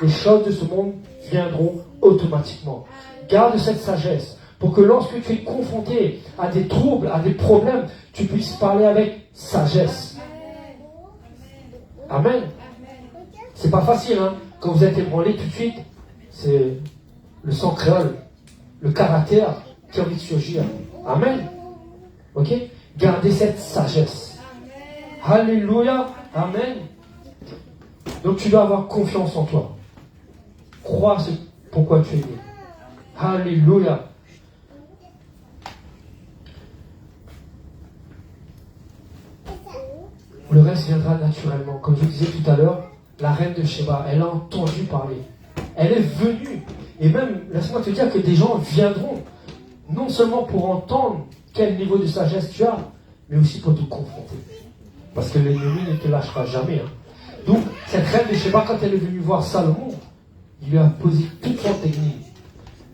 Les choses de ce monde viendront automatiquement. Garde cette sagesse pour que lorsque tu es confronté à des troubles, à des problèmes, tu puisses parler avec sagesse. Amen. C'est pas facile, hein. Quand vous êtes ébranlé tout de suite, c'est le sang créole, le caractère qui a envie de surgir. Amen. Ok? Gardez cette sagesse. Alléluia. Amen. Donc tu dois avoir confiance en toi. Crois pourquoi tu es né. Alléluia. le reste viendra naturellement. Comme je vous disais tout à l'heure, la reine de Sheba, elle a entendu parler. Elle est venue. Et même, laisse-moi te dire que des gens viendront, non seulement pour entendre quel niveau de sagesse tu as, mais aussi pour te confronter. Parce que l'ennemi ne te lâchera jamais. Hein. Donc, cette reine de Sheba, quand elle est venue voir Salomon, il lui a posé toutes sortes d'énigmes,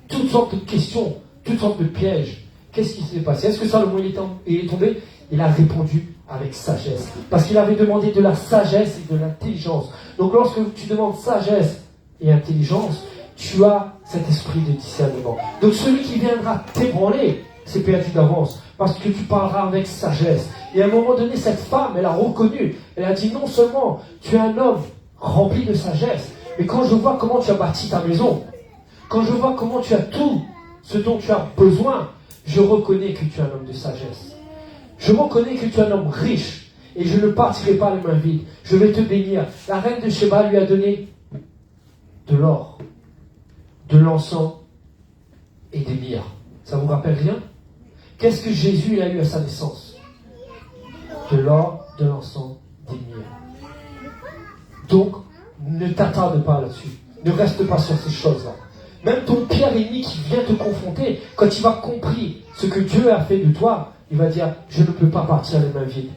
toutes sortes de questions, toutes sortes de pièges. Qu'est-ce qui s'est passé? Est-ce que Salomon il est tombé? Il a répondu avec sagesse. Parce qu'il avait demandé de la sagesse et de l'intelligence. Donc lorsque tu demandes sagesse et intelligence, tu as cet esprit de discernement. Donc celui qui viendra t'ébranler, c'est perdu d'avance. Parce que tu parleras avec sagesse. Et à un moment donné, cette femme, elle a reconnu. Elle a dit, non seulement tu es un homme rempli de sagesse, mais quand je vois comment tu as bâti ta maison, quand je vois comment tu as tout ce dont tu as besoin, je reconnais que tu es un homme de sagesse. Je reconnais que tu es un homme riche et je ne partirai pas les mains vides. Je vais te bénir. La reine de Sheba lui a donné de l'or, de l'encens et des myrrhes. Ça vous rappelle rien? Qu'est-ce que Jésus a eu à sa naissance? De l'or, de l'encens, des myrrhes. Donc, ne t'attarde pas là-dessus. Ne reste pas sur ces choses-là. Même ton pire ennemi qui vient te confronter, quand il va comprendre ce que Dieu a fait de toi, il va dire, je ne peux pas partir les mains vides.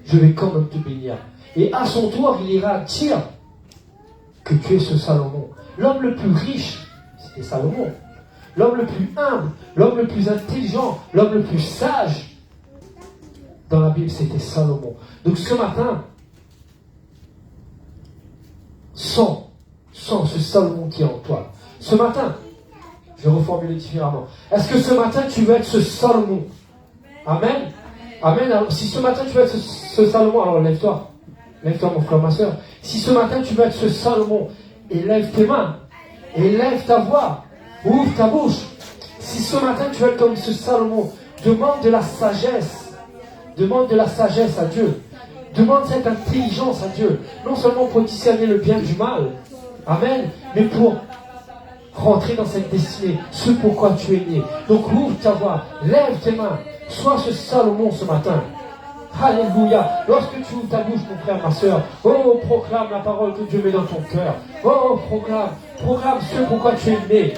Je vais quand même te bénir. Et à son tour, il ira dire que tu es ce Salomon. L'homme le plus riche, c'était Salomon. L'homme le plus humble, l'homme le plus intelligent, l'homme le plus sage, dans la Bible, c'était Salomon. Donc ce matin, sans ce Salomon qui est en toi, ce matin, je vais reformuler différemment. Est-ce que ce matin, tu veux être ce Salomon? Amen. Amen. Alors, si ce matin, tu veux être ce Salomon, alors lève-toi. Lève-toi, mon frère, ma soeur. Si ce matin, tu veux être ce Salomon, élève tes mains, élève ta voix, ouvre ta bouche. Si ce matin, tu veux être comme ce Salomon, demande de la sagesse. Demande de la sagesse à Dieu. Demande cette intelligence à Dieu. Non seulement pour discerner le bien du mal. Amen. Mais pour rentrer dans cette destinée. Ce pourquoi tu es né. Donc ouvre ta voix. Lève tes mains. Sois ce Salomon ce matin. Alléluia. Lorsque tu ouvres ta bouche, mon frère, ma soeur, oh, proclame la parole que Dieu met dans ton cœur. Oh, proclame ce pourquoi tu es né.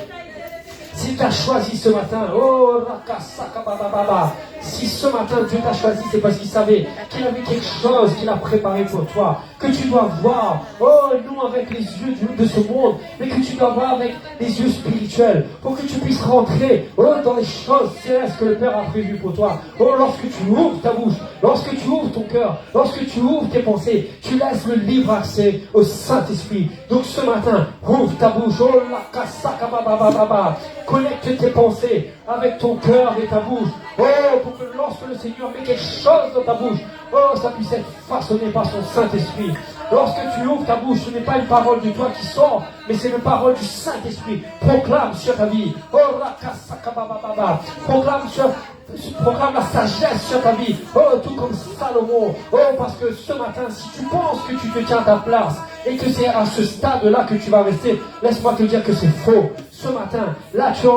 Si tu as choisi ce matin, oh, rakasakabababa, si ce matin Dieu t'a choisi, c'est parce qu'il savait qu'il avait quelque chose qu'il a préparé pour toi, que tu dois voir, oh, non avec les yeux de ce monde, mais que tu dois voir avec les yeux spirituels, pour que tu puisses rentrer, oh, dans les choses célestes que le Père a prévues pour toi. Oh, lorsque tu ouvres ta bouche, lorsque tu ouvres ton cœur, lorsque tu ouvres tes pensées, tu laisses le libre accès au Saint-Esprit. Donc ce matin, ouvre ta bouche, oh, rakasakabababa, connecte tes pensées avec ton cœur et ta bouche. Oh, pour que lorsque le Seigneur met quelque chose dans ta bouche, oh, ça puisse être façonné par son Saint-Esprit. Lorsque tu ouvres ta bouche, ce n'est pas une parole de toi qui sort, mais c'est une parole du Saint-Esprit. Proclame sur ta vie. Oh, rakasakabababa. Proclame la sagesse sur ta vie. Oh, tout comme Salomon. Oh, parce que ce matin, si tu penses que tu te tiens à ta place et que c'est à ce stade-là que tu vas rester, laisse-moi te dire que c'est faux. Ce matin, là, tu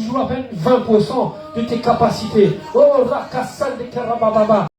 joues à peine 20% de tes capacités. Oh, rakasal de karabababa.